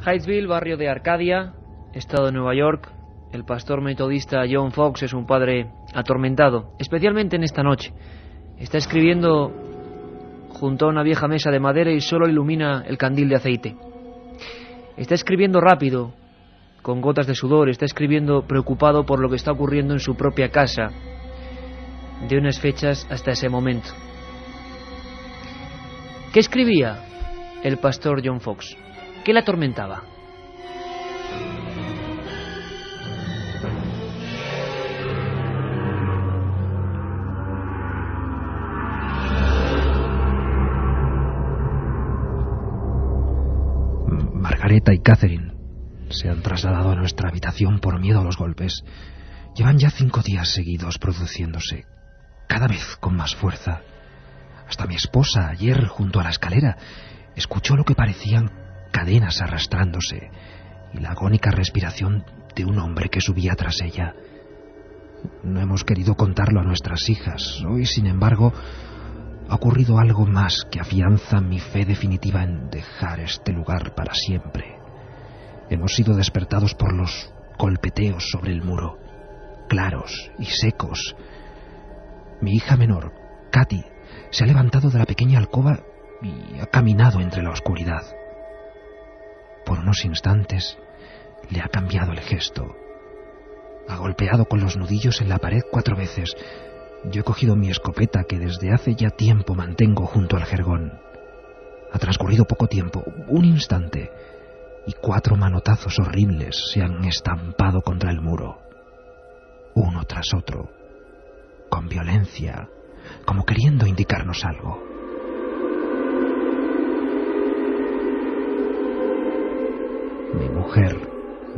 Hydesville, barrio de Arcadia, estado de Nueva York. El pastor metodista John Fox es un padre atormentado, especialmente en esta noche. Está escribiendo junto a una vieja mesa de madera y solo ilumina el candil de aceite. Está escribiendo rápido, con gotas de sudor. Está escribiendo preocupado por lo que está ocurriendo en su propia casa, de unas fechas hasta ese momento. ¿Qué escribía el pastor John Fox? ¿Qué le atormentaba? Margareta y Catherine se han trasladado a nuestra habitación por miedo a los golpes. Llevan ya 5 días seguidos produciéndose, cada vez con más fuerza. Hasta mi esposa, ayer, junto a la escalera, escuchó lo que parecían cadenas arrastrándose y la agónica respiración de un hombre que subía tras ella. No hemos querido contarlo a nuestras hijas. Hoy, sin embargo, ha ocurrido algo más que afianza mi fe definitiva en dejar este lugar para siempre. Hemos sido despertados por los golpeteos sobre el muro, claros y secos. Mi hija menor, Katy, se ha levantado de la pequeña alcoba y ha caminado entre la oscuridad. Por unos instantes le ha cambiado el gesto. Ha golpeado con los nudillos en la pared 4 veces. Yo he cogido mi escopeta, que desde hace ya tiempo mantengo junto al jergón. Ha transcurrido poco tiempo, un instante, y 4 manotazos horribles se han estampado contra el muro, uno tras otro, con violencia, como queriendo indicarnos algo. Mi mujer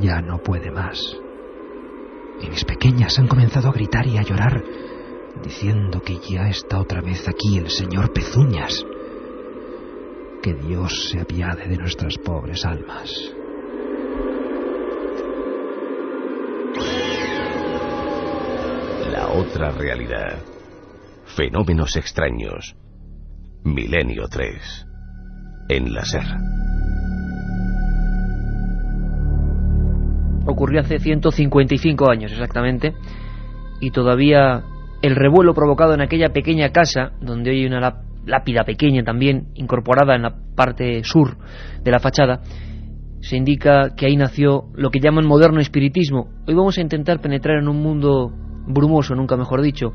ya no puede más, y mis pequeñas han comenzado a gritar y a llorar, diciendo que ya está otra vez aquí el señor Pezuñas. Que Dios se apiade de nuestras pobres almas. La otra realidad. Fenómenos extraños. Milenio 3. En la SER. Ocurrió hace 155 años exactamente, y todavía el revuelo provocado en aquella pequeña casa, donde hoy hay una lápida pequeña también incorporada en la parte sur de la fachada, se indica que ahí nació lo que llaman moderno espiritismo. Hoy vamos a intentar penetrar en un mundo brumoso, nunca mejor dicho,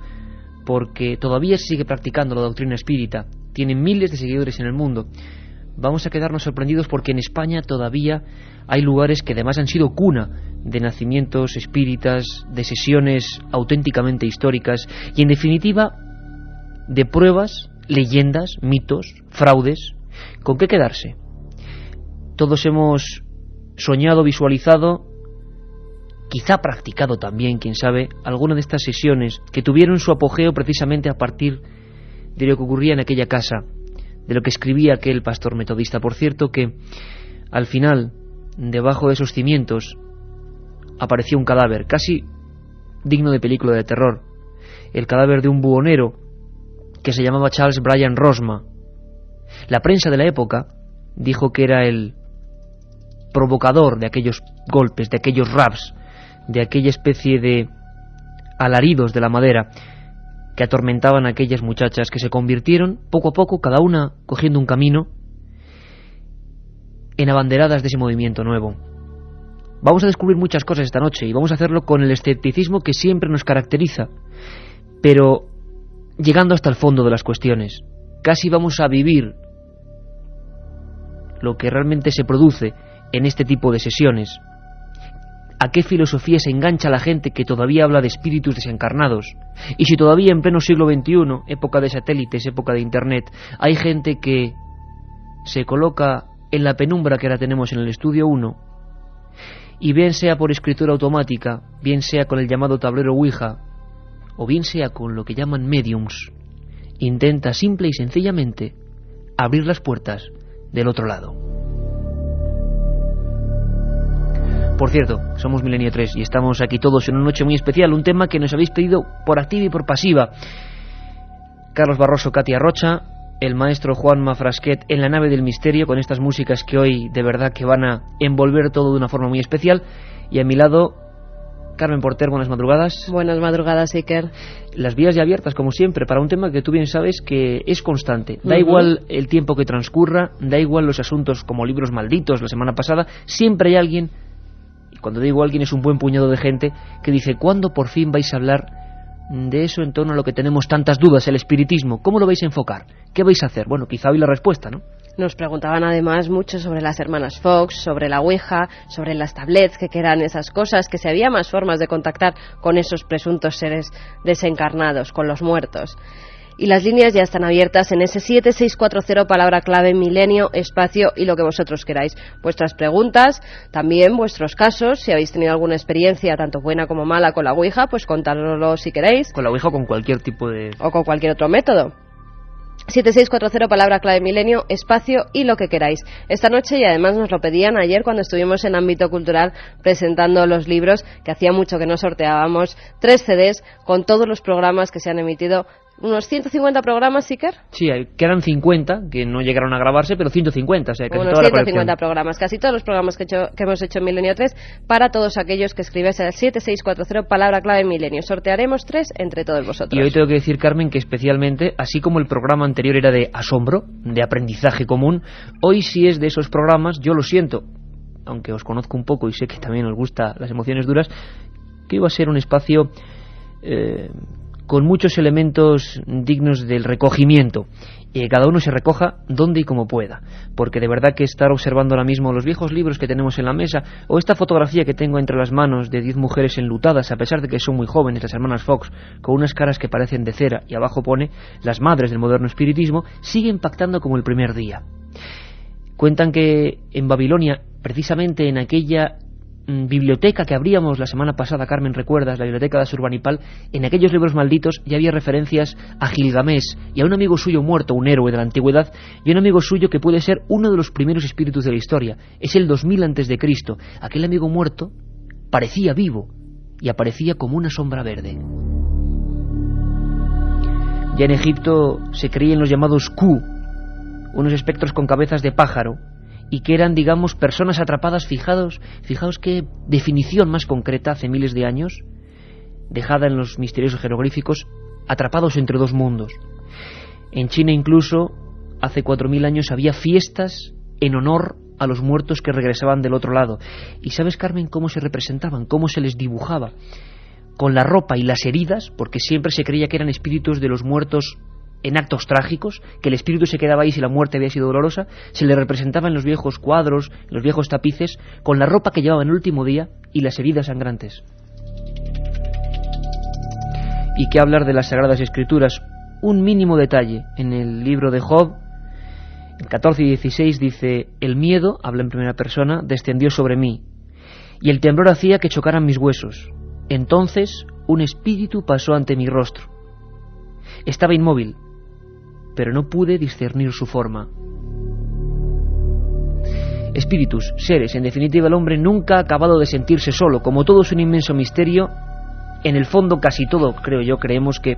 porque todavía se sigue practicando la doctrina espírita. Tiene miles de seguidores en el mundo. Vamos a quedarnos sorprendidos porque en España todavía hay lugares que además han sido cuna de nacimientos espíritas, de sesiones auténticamente históricas y, en definitiva, de pruebas, leyendas, mitos, fraudes. ¿Con qué quedarse? Todos hemos soñado, visualizado, quizá practicado también, quién sabe, alguna de estas sesiones que tuvieron su apogeo precisamente a partir de lo que ocurría en aquella casa, de lo que escribía aquel pastor metodista. Por cierto que al final, debajo de esos cimientos, apareció un cadáver, casi digno de película de terror, el cadáver de un buhonero que se llamaba Charles Bryan Rosma. La prensa de la época dijo que era el provocador de aquellos golpes, de aquellos raps, de aquella especie de alaridos de la madera que atormentaban a aquellas muchachas, que se convirtieron poco a poco, cada una cogiendo un camino, en abanderadas de ese movimiento nuevo. Vamos a descubrir muchas cosas esta noche y vamos a hacerlo con el escepticismo que siempre nos caracteriza, pero llegando hasta el fondo de las cuestiones. Casi vamos a vivir lo que realmente se produce en este tipo de sesiones. ¿A qué filosofía se engancha la gente que todavía habla de espíritus desencarnados? Y si todavía en pleno siglo XXI, época de satélites, época de Internet, hay gente que se coloca en la penumbra que ahora tenemos en el estudio 1, y bien sea por escritura automática, bien sea con el llamado tablero Ouija, o bien sea con lo que llaman mediums, intenta simple y sencillamente abrir las puertas del otro lado. Por cierto, somos Milenio 3 y estamos aquí todos en una noche muy especial, un tema que nos habéis pedido por activa y por pasiva. Carlos Barroso, Katia Rocha, el maestro Juanma Frasquet en la nave del misterio, con estas músicas que hoy de verdad que van a envolver todo de una forma muy especial. Y a mi lado, Carmen Porter, buenas madrugadas. Buenas madrugadas, Iker. Las vías ya abiertas, como siempre, para un tema que tú bien sabes que es constante. Da igual el tiempo que transcurra, da igual los asuntos como Libros Malditos la semana pasada, siempre hay alguien, y cuando digo alguien es un buen puñado de gente, que dice, ¿cuándo por fin vais a hablar de eso en torno a lo que tenemos tantas dudas, el espiritismo? ¿Cómo lo vais a enfocar? ¿Qué vais a hacer? Bueno, quizá hoy la respuesta, ¿no? Nos preguntaban además mucho sobre las hermanas Fox, sobre la Ouija, sobre las tablets, que eran esas cosas, que si había más formas de contactar con esos presuntos seres desencarnados, con los muertos. Y las líneas ya están abiertas en ese 7640, palabra clave, milenio, espacio y lo que vosotros queráis. Vuestras preguntas, también vuestros casos, si habéis tenido alguna experiencia, tanto buena como mala, con la Ouija, pues contárnoslo si queréis. Con la Ouija o con cualquier tipo de... O con cualquier otro método. 7640, palabra clave, milenio, espacio y lo que queráis. Esta noche, y además nos lo pedían ayer cuando estuvimos en Ámbito Cultural presentando los libros, que hacía mucho que no sorteábamos, 3 CDs con todos los programas que se han emitido. ¿Unos 150 programas, Iker? Sí, quedan 50, que no llegaron a grabarse, pero 150, o sea, casi unos toda la 150 colección. programas, casi todos los programas que hemos hecho en Milenio 3, para todos aquellos que escribáis al 7640, palabra clave, milenio. Sortearemos 3 entre todos vosotros. Y hoy tengo que decir, Carmen, que especialmente, así como el programa anterior era de asombro, de aprendizaje común, hoy sí es de esos programas, yo lo siento, aunque os conozco un poco y sé que también os gustan las emociones duras, que iba a ser un espacio... con muchos elementos dignos del recogimiento, y que cada uno se recoja donde y como pueda, porque de verdad que estar observando ahora mismo los viejos libros que tenemos en la mesa, o esta fotografía que tengo entre las manos de 10 mujeres enlutadas, a pesar de que son muy jóvenes, las hermanas Fox, con unas caras que parecen de cera, y abajo pone las madres del moderno espiritismo, sigue impactando como el primer día. Cuentan que en Babilonia, precisamente en aquella biblioteca que abríamos la semana pasada, Carmen, ¿recuerdas? La biblioteca de Asurbanipal, en aquellos libros malditos ya había referencias a Gilgamesh y a un amigo suyo muerto, un héroe de la antigüedad, y un amigo suyo que puede ser uno de los primeros espíritus de la historia. Es el 2000 antes de Cristo. Aquel amigo muerto parecía vivo y aparecía como una sombra verde. Ya en Egipto se creían los llamados Ku, unos espectros con cabezas de pájaro, y que eran, digamos, personas atrapadas. Fijaos qué definición más concreta hace miles de años, dejada en los misteriosos jeroglíficos, atrapados entre dos mundos. En China incluso, hace 4000 años, había fiestas en honor a los muertos que regresaban del otro lado. ¿Y sabes, Carmen, cómo se representaban? ¿Cómo se les dibujaba? Con la ropa y las heridas, porque siempre se creía que eran espíritus de los muertos en actos trágicos, que el espíritu se quedaba ahí si la muerte había sido dolorosa. Se le representaba en los viejos cuadros, en los viejos tapices, con la ropa que llevaba en el último día y las heridas sangrantes. Y qué hablar de las Sagradas Escrituras. Un mínimo detalle en el libro de Job, en 14 y 16 dice: el miedo, habla en primera persona, descendió sobre mí, y el temblor hacía que chocaran mis huesos. Entonces un espíritu pasó ante mi rostro. Estaba inmóvil, pero no pude discernir su forma. Espíritus, seres, en definitiva el hombre nunca ha acabado de sentirse solo. Como todo es un inmenso misterio, en el fondo casi todo, creo yo, creemos que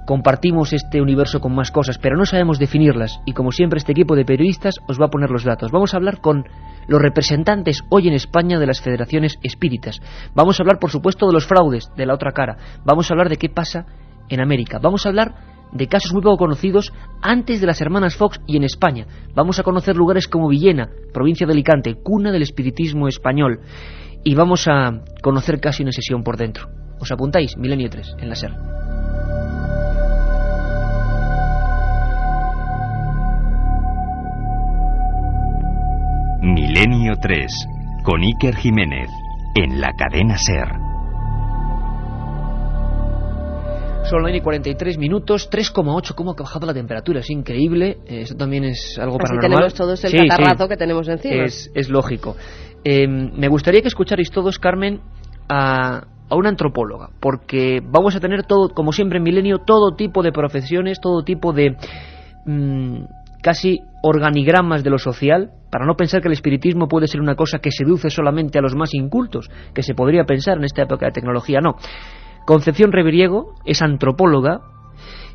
compartimos este universo con más cosas, pero no sabemos definirlas, y como siempre este equipo de periodistas os va a poner los datos. Vamos a hablar con los representantes hoy en España de las federaciones espíritas. Vamos a hablar, por supuesto, de los fraudes, de la otra cara. Vamos a hablar de qué pasa en América. Vamos a hablar de casos muy poco conocidos antes de las hermanas Fox y en España. Vamos a conocer lugares como Villena, provincia de Alicante, cuna del espiritismo español. Y vamos a conocer casi una sesión por dentro. ¿Os apuntáis? Milenio 3, en la SER. Milenio 3, con Iker Jiménez, en la cadena SER. Son las 9:43 minutos, 3,8, cómo ha bajado la temperatura, es increíble. Eso también es algo así paranormal. Tenemos todos el catarrazo que tenemos encima. Es lógico. Me gustaría que escucharais todos, Carmen, a una antropóloga, porque vamos a tener todo, como siempre en Milenio, todo tipo de profesiones, todo tipo de casi organigramas de lo social, para no pensar que el espiritismo puede ser una cosa que seduce solamente a los más incultos, que se podría pensar en esta época de tecnología. No. Concepción Reveriego es antropóloga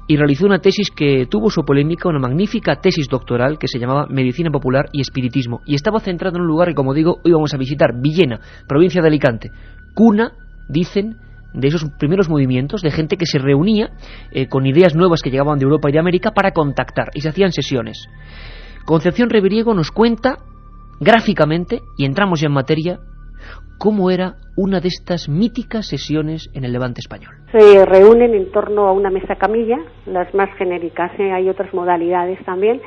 y realizó una tesis que tuvo su polémica, una magnífica tesis doctoral que se llamaba Medicina Popular y Espiritismo, y estaba centrado en un lugar que, como digo, hoy vamos a visitar, Villena, provincia de Alicante, cuna, dicen, de esos primeros movimientos de gente que se reunía con ideas nuevas que llegaban de Europa y de América para contactar, y se hacían sesiones. Concepción Reviriego nos cuenta gráficamente, y entramos ya en materia, cómo era una de estas míticas sesiones en el Levante español. Se reúnen en torno a una mesa camilla, las más genéricas, hay otras modalidades también.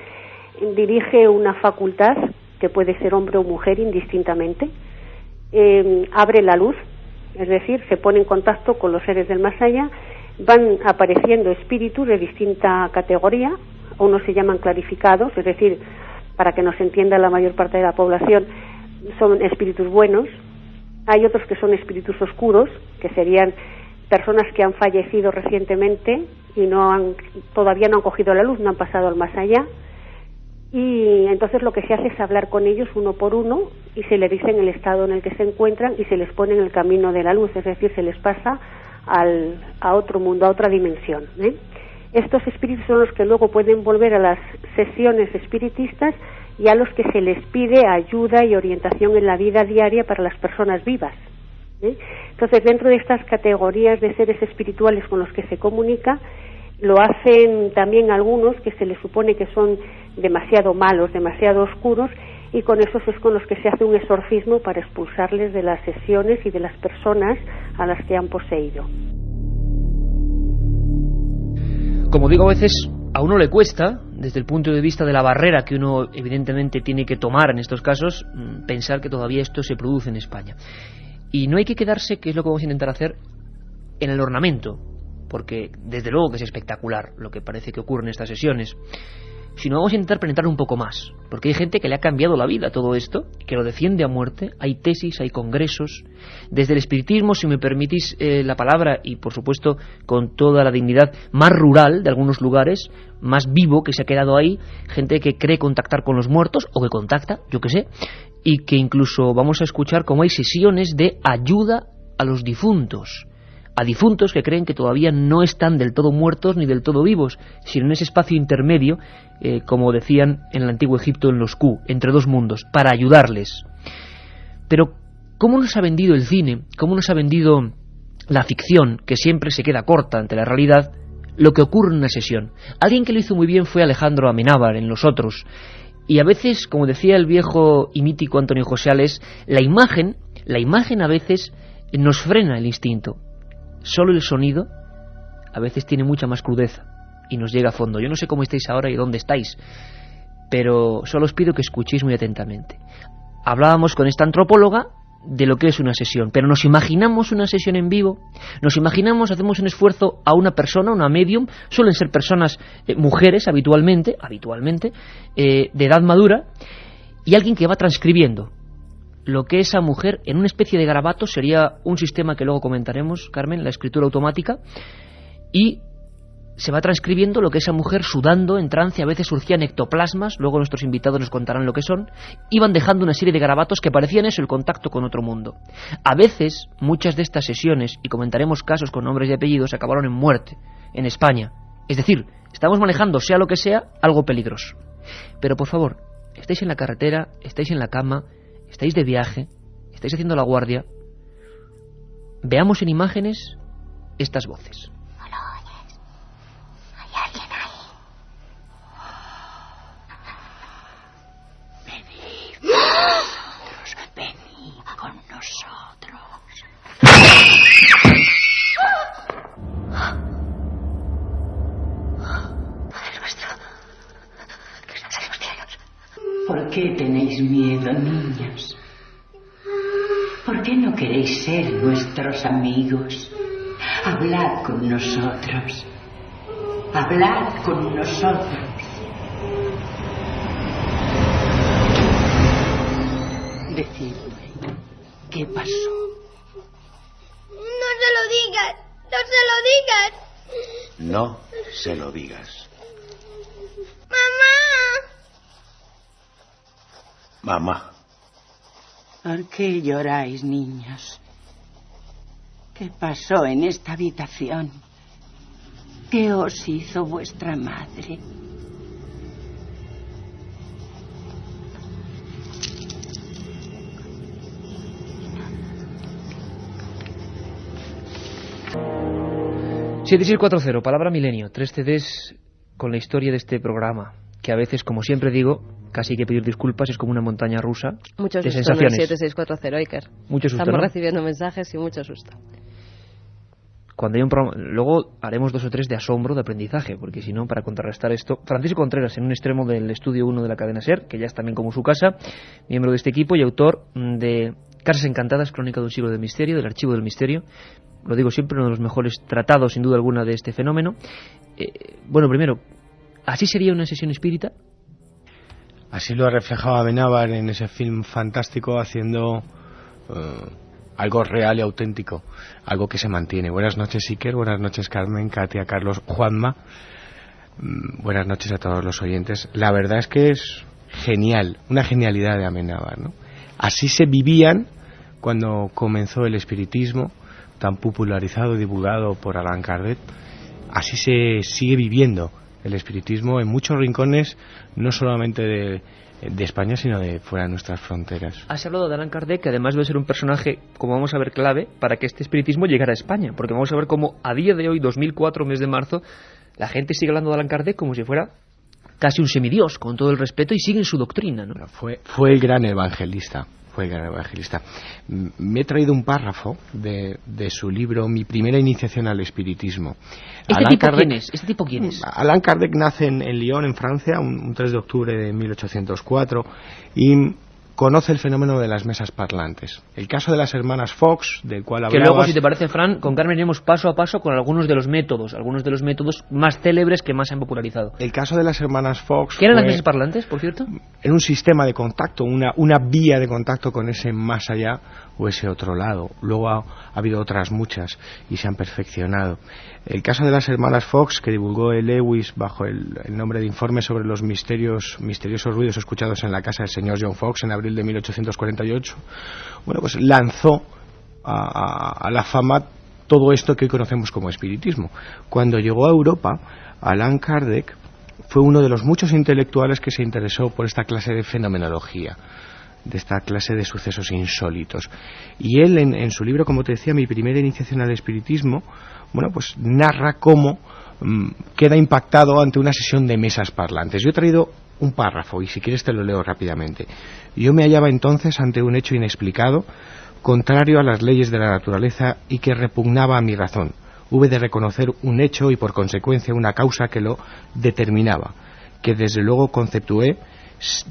Dirige una facultad, que puede ser hombre o mujer indistintamente. Abre la luz, es decir, se pone en contacto con los seres del más allá. Van apareciendo espíritus de distinta categoría, unos se llaman clarificados, es decir, para que nos entienda la mayor parte de la población, son espíritus buenos. Hay otros que son espíritus oscuros, que serían personas que han fallecido recientemente y todavía no han cogido la luz, no han pasado al más allá. Y entonces lo que se hace es hablar con ellos uno por uno y se les dice en el estado en el que se encuentran y se les pone en el camino de la luz, es decir, se les pasa a otro mundo, a otra dimensión. Estos espíritus son los que luego pueden volver a las sesiones espiritistas y a los que se les pide ayuda y orientación en la vida diaria para las personas vivas. Entonces, dentro de estas categorías de seres espirituales con los que se comunica, lo hacen también algunos que se les supone que son demasiado malos, demasiado oscuros, y con esos es con los que se hace un exorcismo para expulsarles de las sesiones y de las personas a las que han poseído. Como digo, a veces a uno le cuesta, desde el punto de vista de la barrera que uno evidentemente tiene que tomar en estos casos, pensar que todavía esto se produce en España. Y no hay que quedarse, que es lo que vamos a intentar hacer, en el ornamento, porque desde luego que es espectacular lo que parece que ocurre en estas sesiones, sino vamos a intentar penetrar un poco más, porque hay gente que le ha cambiado la vida todo esto, que lo defiende a muerte. Hay tesis, hay congresos, desde el espiritismo, si me permitís la palabra, y por supuesto con toda la dignidad, más rural de algunos lugares, más vivo, que se ha quedado ahí, gente que cree contactar con los muertos, o que contacta, yo qué sé, y que incluso vamos a escuchar cómo hay sesiones de ayuda a los difuntos, a difuntos que creen que todavía no están del todo muertos ni del todo vivos, sino en ese espacio intermedio, como decían en el antiguo Egipto, en los Ku, entre dos mundos, para ayudarles. Pero ¿cómo nos ha vendido el cine, cómo nos ha vendido la ficción, que siempre se queda corta ante la realidad, lo que ocurre en una sesión? Alguien que lo hizo muy bien fue Alejandro Amenábar en Los Otros, y a veces, como decía el viejo y mítico Antonio José Ales, la imagen a veces nos frena el instinto. Solo el sonido a veces tiene mucha más crudeza y nos llega a fondo. Yo no sé cómo estáis ahora y dónde estáis, pero solo os pido que escuchéis muy atentamente. Hablábamos con esta antropóloga de lo que es una sesión, pero nos imaginamos una sesión en vivo, nos imaginamos, hacemos un esfuerzo a una persona, una medium, suelen ser personas, mujeres habitualmente, de edad madura, y alguien que va transcribiendo lo que esa mujer, en una especie de garabato, sería un sistema que luego comentaremos, Carmen, la escritura automática, y se va transcribiendo lo que esa mujer, sudando, en trance, a veces surgían ectoplasmas, luego nuestros invitados nos contarán lo que son, iban dejando una serie de garabatos que parecían eso, el contacto con otro mundo. A veces, muchas de estas sesiones, y comentaremos casos con nombres y apellidos, acabaron en muerte, en España. Es decir, estamos manejando, sea lo que sea, algo peligroso. Pero por favor, estáis en la carretera, estáis en la cama, estáis de viaje, estáis haciendo la guardia, veamos en imágenes estas voces. ¿No lo oyes? ¿Hay alguien ahí? Venid con nosotros. Padre nuestro, que estás en los cielos. ¿Por qué tenéis miedo, niños? ¿Por qué no queréis ser nuestros amigos? Hablad con nosotros. Hablad con nosotros. Decidme, ¿qué pasó? No se lo digas, no se lo digas. No se lo digas. Mamá. ¿Por qué lloráis, niños? ¿Qué pasó en esta habitación? ¿Qué os hizo vuestra madre? ...7640, Palabra Milenio, 3 CDs con la historia de este programa, que a veces, como siempre digo, casi hay que pedir disculpas, es como una montaña rusa mucho de susto sensaciones. En el 7640, Iker. Mucho susto, Estamos ¿no? recibiendo mensajes y mucho susto. Cuando hay un programa, luego haremos 2 o 3 de asombro, de aprendizaje, porque si no, para contrarrestar esto, Francisco Contreras, en un extremo del estudio 1 de la cadena SER, que ya es también como su casa, miembro de este equipo y autor de Casas Encantadas, Crónica de un siglo de misterio, del Archivo del Misterio. Lo digo siempre, uno de los mejores tratados, sin duda alguna, de este fenómeno. Bueno, primero, ¿así sería una sesión espírita? Así lo ha reflejado Amenábar en ese film fantástico, haciendo algo real y auténtico, algo que se mantiene. Buenas noches, Iker, buenas noches, Carmen, Katia, Carlos, Juanma. Buenas noches a todos los oyentes. La verdad es que es genial, una genialidad de Amenábar, ¿no? Así se vivían cuando comenzó el espiritismo, tan popularizado y divulgado por Allan Kardec. Así se sigue viviendo el espiritismo en muchos rincones, no solamente de España, sino de fuera de nuestras fronteras. Has hablado de Allan Kardec, que además debe ser un personaje, como vamos a ver, clave para que este espiritismo llegara a España, porque vamos a ver cómo a día de hoy, 2004, mes de marzo, la gente sigue hablando de Allan Kardec como si fuera casi un semidios, con todo el respeto, y sigue en su doctrina, ¿no? Fue el gran evangelista. Me he traído un párrafo de su libro Mi primera iniciación al espiritismo. ¿Este tipo quién es? Allan Kardec nace en Lyon, en Francia, un 3 de octubre de 1804, y conoce el fenómeno de las mesas parlantes. El caso de las hermanas Fox, del cual hablabas... Que luego, si te parece, Fran, con Carmen iremos paso a paso con algunos de los métodos más célebres que más se han popularizado. El caso de las hermanas Fox... ¿Qué eran las mesas parlantes, por cierto? Era un sistema de contacto, una vía de contacto con ese más allá o ese otro lado. Luego ha habido otras muchas y se han perfeccionado. El caso de las hermanas Fox, que divulgó el Lewis bajo el nombre de Informe sobre los misteriosos ruidos escuchados en la casa del señor John Fox en abril de 1848, bueno, pues lanzó a la fama todo esto que hoy conocemos como espiritismo. Cuando llegó a Europa, Allan Kardec fue uno de los muchos intelectuales que se interesó por esta clase de fenomenología, de esta clase de sucesos insólitos. Y él, en su libro, como te decía, Mi primera iniciación al espiritismo, bueno, pues narra cómo queda impactado ante una sesión de mesas parlantes. Yo he traído un párrafo y si quieres te lo leo rápidamente. Yo me hallaba entonces ante un hecho inexplicado, contrario a las leyes de la naturaleza y que repugnaba a mi razón. Hube de reconocer un hecho y por consecuencia una causa que lo determinaba, que desde luego conceptué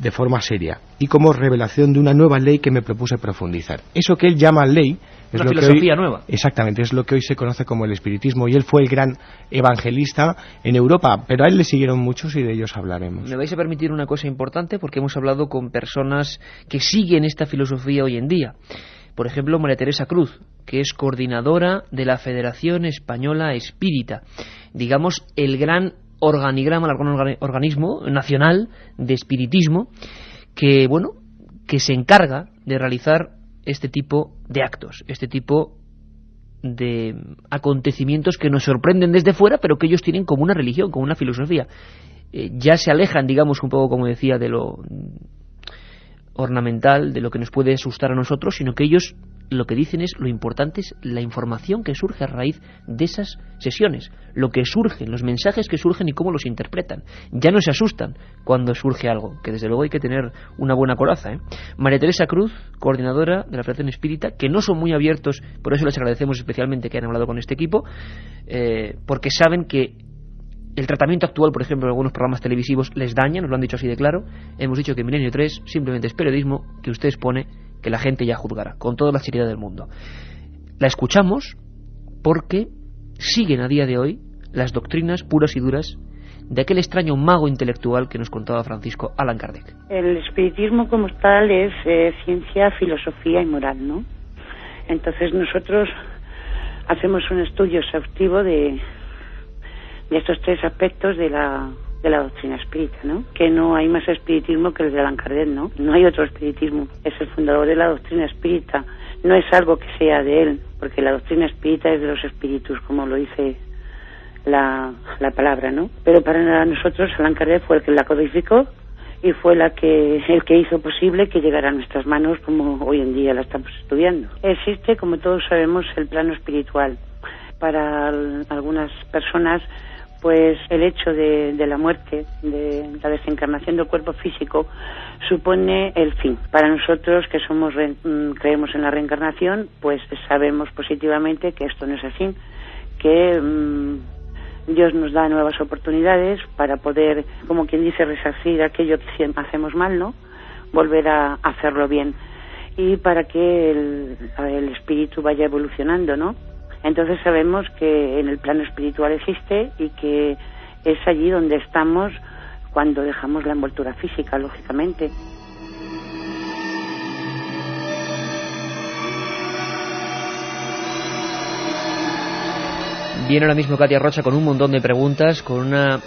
de forma seria y como revelación de una nueva ley que me propuse profundizar. Eso que él llama ley es una lo filosofía que hoy, nueva. Exactamente, es lo que hoy se conoce como el espiritismo, y él fue el gran evangelista en Europa, pero a él le siguieron muchos y de ellos hablaremos. Me vais a permitir una cosa importante, porque hemos hablado con personas que siguen esta filosofía hoy en día. Por ejemplo, María Teresa Cruz, que es coordinadora de la Federación Española Espírita, digamos el gran organigrama, el organismo nacional de espiritismo, que bueno, que se encarga de realizar este tipo de actos, este tipo de acontecimientos que nos sorprenden desde fuera, pero que ellos tienen como una religión, como una filosofía. Ya se alejan, digamos, un poco, como decía, de lo ornamental, de lo que nos puede asustar a nosotros, sino que ellos lo que dicen es lo importante es la información que surge a raíz de esas sesiones, lo que surge, los mensajes que surgen y cómo los interpretan. Ya no se asustan cuando surge algo, que desde luego hay que tener una buena coraza, ¿eh? María Teresa Cruz, coordinadora de la Federación Espírita, que no son muy abiertos, por eso les agradecemos especialmente que hayan hablado con este equipo, porque saben que el tratamiento actual, por ejemplo, en algunos programas televisivos les daña, nos lo han dicho así de claro. Hemos dicho que Milenio 3 simplemente es periodismo que usted expone, que la gente ya juzgará, con toda la seriedad del mundo. La escuchamos porque siguen a día de hoy las doctrinas puras y duras de aquel extraño mago intelectual que nos contaba Francisco, Allan Kardec. El espiritismo como tal es ciencia, filosofía y moral, ¿no? Entonces nosotros hacemos un estudio exhaustivo de estos tres aspectos de la doctrina espírita, ¿no? Que no hay más espiritismo que el de Allan Kardec, ¿no? No hay otro espiritismo. Es el fundador de la doctrina espírita. No es algo que sea de él, porque la doctrina espírita es de los espíritus, como lo dice la palabra, ¿no? Pero para nosotros Allan Kardec fue el que la codificó y fue el que hizo posible que llegara a nuestras manos como hoy en día la estamos estudiando. Existe, como todos sabemos, el plano espiritual. Para algunas personas, pues el hecho de la muerte, de la desencarnación del cuerpo físico, supone el fin. Para nosotros, que creemos en la reencarnación, pues sabemos positivamente que esto no es así, que Dios nos da nuevas oportunidades para poder, como quien dice, resarcir aquello que hacemos mal, ¿no? Volver a hacerlo bien. Y para que el espíritu vaya evolucionando, ¿no? Entonces sabemos que en el plano espiritual existe y que es allí donde estamos cuando dejamos la envoltura física, lógicamente. Viene ahora mismo Katia Rocha con un montón de preguntas, con una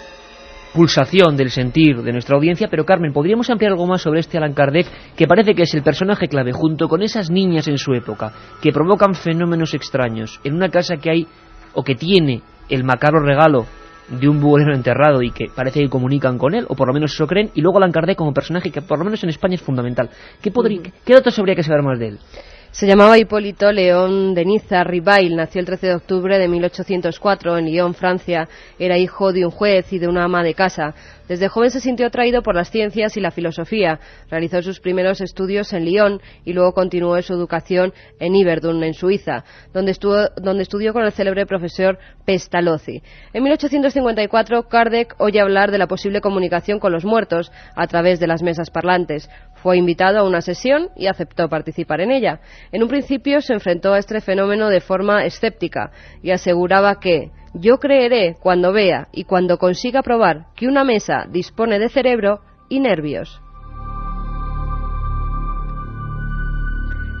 pulsación del sentir de nuestra audiencia, pero Carmen, ¿podríamos ampliar algo más sobre este Allan Kardec, que parece que es el personaje clave, junto con esas niñas en su época, que provocan fenómenos extraños, en una casa que hay, o que tiene, el macabro regalo de un bolero enterrado y que parece que comunican con él, o por lo menos eso creen, y luego Allan Kardec como personaje que por lo menos en España es fundamental? ¿Qué datos habría que saber más de él? Se llamaba Hipólito León de Niza Ribail, nació el 13 de octubre de 1804 en Lyon, Francia. Era hijo de un juez y de una ama de casa. Desde joven se sintió atraído por las ciencias y la filosofía. Realizó sus primeros estudios en Lyon y luego continuó su educación en Yverdon, en Suiza, donde estudió con el célebre profesor Pestalozzi. En 1854, Kardec oye hablar de la posible comunicación con los muertos a través de las mesas parlantes. Fue invitado a una sesión y aceptó participar en ella. En un principio se enfrentó a este fenómeno de forma escéptica y aseguraba que «yo creeré cuando vea y cuando consiga probar que una mesa dispone de cerebro y nervios».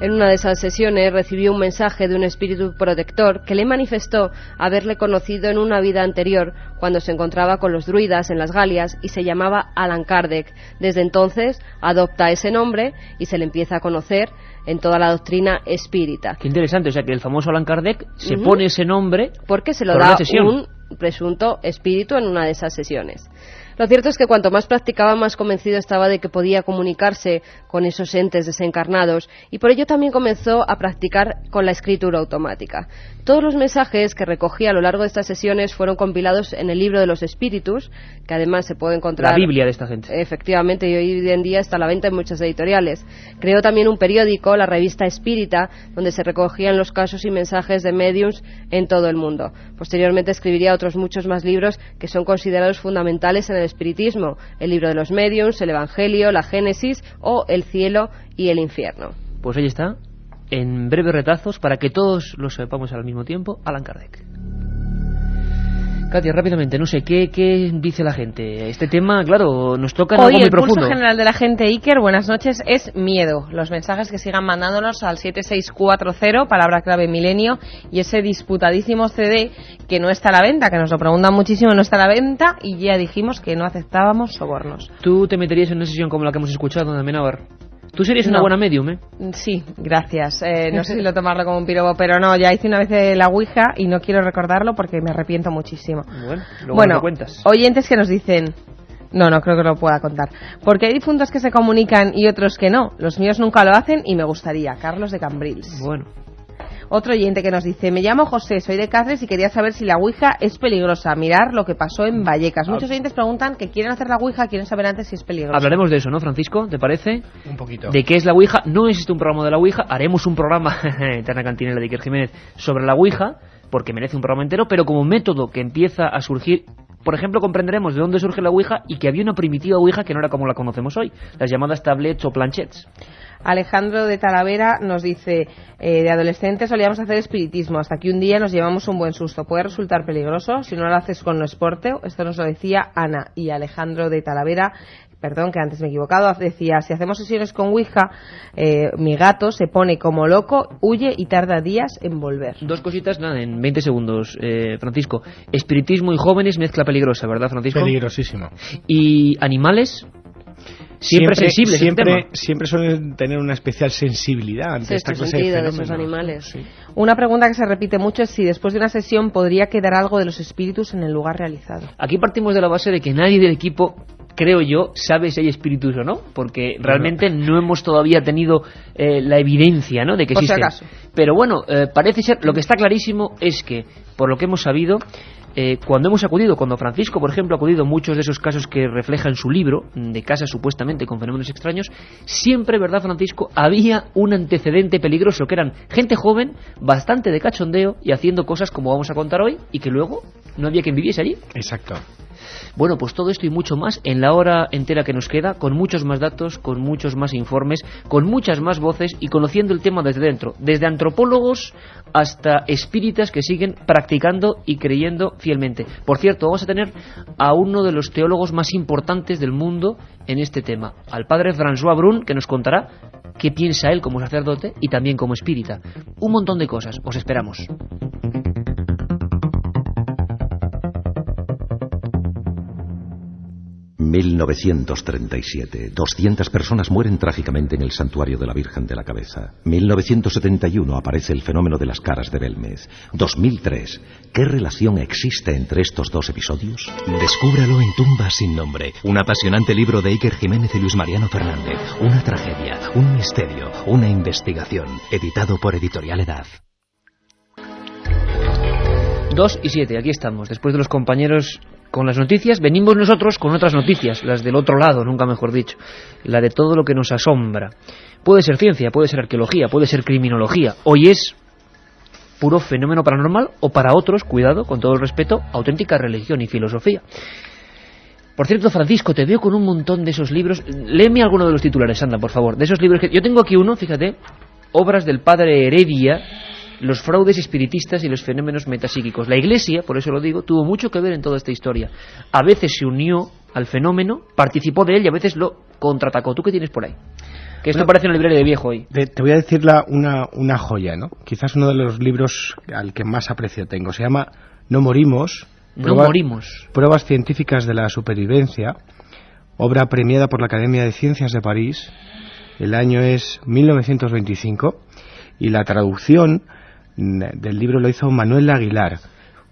En una de esas sesiones recibió un mensaje de un espíritu protector que le manifestó haberle conocido en una vida anterior cuando se encontraba con los druidas en las Galias y se llamaba Allan Kardec. Desde entonces adopta ese nombre y se le empieza a conocer en toda la doctrina espírita. Qué interesante, o sea que el famoso Allan Kardec se pone ese nombre porque se lo da un presunto espíritu en una de esas sesiones. Lo cierto es que cuanto más practicaba, más convencido estaba de que podía comunicarse con esos entes desencarnados y por ello también comenzó a practicar con la escritura automática. Todos los mensajes que recogía a lo largo de estas sesiones fueron compilados en el libro de los espíritus, que además se puede encontrar... La Biblia de esta gente. Efectivamente, y hoy en día está a la venta en muchas editoriales. Creó también un periódico, la revista Espírita, donde se recogían los casos y mensajes de médiums en todo el mundo. Posteriormente escribiría otros muchos más libros que son considerados fundamentales en el espiritismo: el libro de los médiums, el Evangelio, la Génesis o el cielo y el infierno. Pues ahí está, en breves retazos, para que todos lo sepamos al mismo tiempo, Allan Kardec. Katia, rápidamente, no sé, ¿qué dice la gente? Este tema, claro, nos toca en algo muy profundo. Hoy el pulso general de la gente, Iker, buenas noches, es miedo. Los mensajes que sigan mandándonos al 7640, palabra clave milenio, y ese disputadísimo CD que no está a la venta, que nos lo preguntan muchísimo, no está a la venta, y ya dijimos que no aceptábamos sobornos. ¿Tú te meterías en una sesión como la que hemos escuchado de Amenábar? Tú serías una buena medium, ¿eh? Sí, gracias. No sé si lo tomarlo como un pirobo, pero no, ya hice una vez la Ouija y no quiero recordarlo porque me arrepiento muchísimo. Bueno, cuentas. Oyentes que nos dicen... No creo que lo pueda contar. Porque hay difuntos que se comunican y otros que no. Los míos nunca lo hacen y me gustaría. Carlos de Cambrils. Bueno. Otro oyente que nos dice: me llamo José, soy de Cáceres y quería saber si la Ouija es peligrosa. Mirar lo que pasó en Vallecas. Muchos oyentes preguntan que quieren hacer la Ouija, quieren saber antes si es peligrosa. Hablaremos de eso, ¿no, Francisco? ¿Te parece? Un poquito. ¿De qué es la Ouija? No existe un programa de la Ouija. Haremos un programa, eterna cantinela de Iker Jiménez, sobre la Ouija, porque merece un programa entero, pero como método que empieza a surgir. Por ejemplo, comprenderemos de dónde surge la Ouija y que había una primitiva Ouija que no era como la conocemos hoy, las llamadas tablets o planchets. Alejandro de Talavera nos dice: de adolescentes solíamos hacer espiritismo, hasta que un día nos llevamos un buen susto. ¿Puede resultar peligroso si no lo haces con lo esporte? Esto nos lo decía Ana. Y Alejandro de Talavera, perdón, que antes me he equivocado, decía: si hacemos sesiones con Ouija, mi gato se pone como loco, huye y tarda días en volver. Dos cositas, nada, en 20 segundos, Francisco. Espiritismo y jóvenes, mezcla peligrosa, ¿verdad, Francisco? Peligrosísimo. ¿Y animales? siempre sensibles. Siempre suelen tener una especial sensibilidad ante esta clase de fenómenos. De esos animales. Sí. Una pregunta que se repite mucho es si después de una sesión podría quedar algo de los espíritus en el lugar realizado. Aquí partimos de la base de que nadie del equipo, creo yo, sabe si hay espíritus o no, porque realmente no hemos todavía tenido la evidencia, ¿no?, de que existen. Por si acaso. Pero bueno, parece ser, lo que está clarísimo es que, por lo que hemos sabido, cuando Francisco, por ejemplo, ha acudido a muchos de esos casos que refleja en su libro, de casas supuestamente con fenómenos extraños, siempre, ¿verdad, Francisco?, había un antecedente peligroso, que eran gente joven, bastante de cachondeo y haciendo cosas como vamos a contar hoy, y que luego no había quien viviese allí. Exacto. Bueno, pues todo esto y mucho más en la hora entera que nos queda, con muchos más datos, con muchos más informes, con muchas más voces y conociendo el tema desde dentro, desde antropólogos hasta espíritas que siguen practicando y creyendo fielmente. Por cierto, vamos a tener a uno de los teólogos más importantes del mundo en este tema, al padre François Brun, que nos contará qué piensa él como sacerdote y también como espírita. Un montón de cosas, os esperamos. ...1937... 200 personas mueren trágicamente en el santuario de la Virgen de la Cabeza. 1971... aparece el fenómeno de las caras de Belmez. 2003... ¿qué relación existe entre estos dos episodios? Descúbralo en Tumbas sin nombre. Un apasionante libro de Iker Jiménez y Luis Mariano Fernández. Una tragedia, un misterio, una investigación. Editado por Editorial Edad. 2 y 7, aquí estamos. Después de los compañeros con las noticias, venimos nosotros con otras noticias, las del otro lado, nunca mejor dicho, la de todo lo que nos asombra. Puede ser ciencia, puede ser arqueología, puede ser criminología. Hoy es puro fenómeno paranormal, o para otros, cuidado, con todo el respeto, auténtica religión y filosofía. Por cierto, Francisco, te veo con un montón de esos libros. Léeme alguno de los titulares, anda, por favor. De esos libros que... Yo tengo aquí uno, fíjate, obras del padre Heredia, los fraudes espiritistas y los fenómenos metapsíquicos. La Iglesia, por eso lo digo, tuvo mucho que ver en toda esta historia. A veces se unió al fenómeno, participó de él y a veces lo contraatacó. ¿Tú qué tienes por ahí? Que esto parece una librería de viejo hoy. Te voy a decir una joya, ¿no? Quizás uno de los libros al que más aprecio tengo. Se llama No morimos. Pruebas científicas de la supervivencia. Obra premiada por la Academia de Ciencias de París. El año es 1925. Y la traducción del libro lo hizo Manuel Aguilar,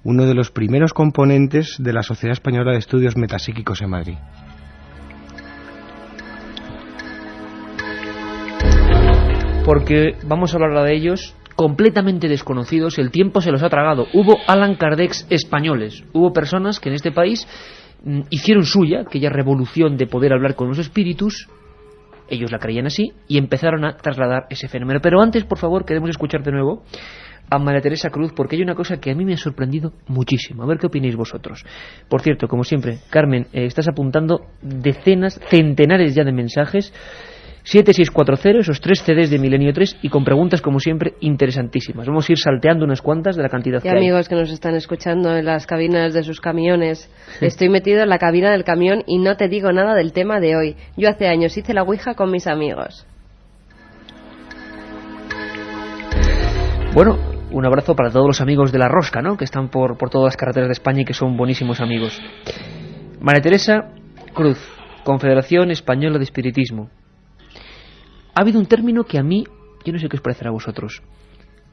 uno de los primeros componentes de la Sociedad Española de Estudios Metapsíquicos en Madrid. Porque vamos a hablar de ellos, completamente desconocidos, el tiempo se los ha tragado. Hubo Allan Kardec españoles, hubo personas que en este país hicieron suya aquella revolución de poder hablar con los espíritus. Ellos la creían así y empezaron a trasladar ese fenómeno. Pero antes, por favor, queremos escuchar de nuevo a María Teresa Cruz, porque hay una cosa que a mí me ha sorprendido muchísimo. A ver qué opináis vosotros. Por cierto, como siempre, Carmen, estás apuntando decenas, centenares ya de mensajes. 7640, esos 3 CDs de Milenio 3, y con preguntas, como siempre, interesantísimas. Vamos a ir salteando unas cuantas de la cantidad que hay. Amigos que nos están escuchando en las cabinas de sus camiones. Estoy metido en la cabina del camión y no te digo nada del tema de hoy. Yo hace años hice la ouija con mis amigos. Bueno, un abrazo para todos los amigos de La Rosca, ¿no?, que están por todas las carreteras de España y que son buenísimos amigos. María Teresa Cruz, Confederación Española de Espiritismo. Ha habido un término que a mí, yo no sé qué os parecerá a vosotros: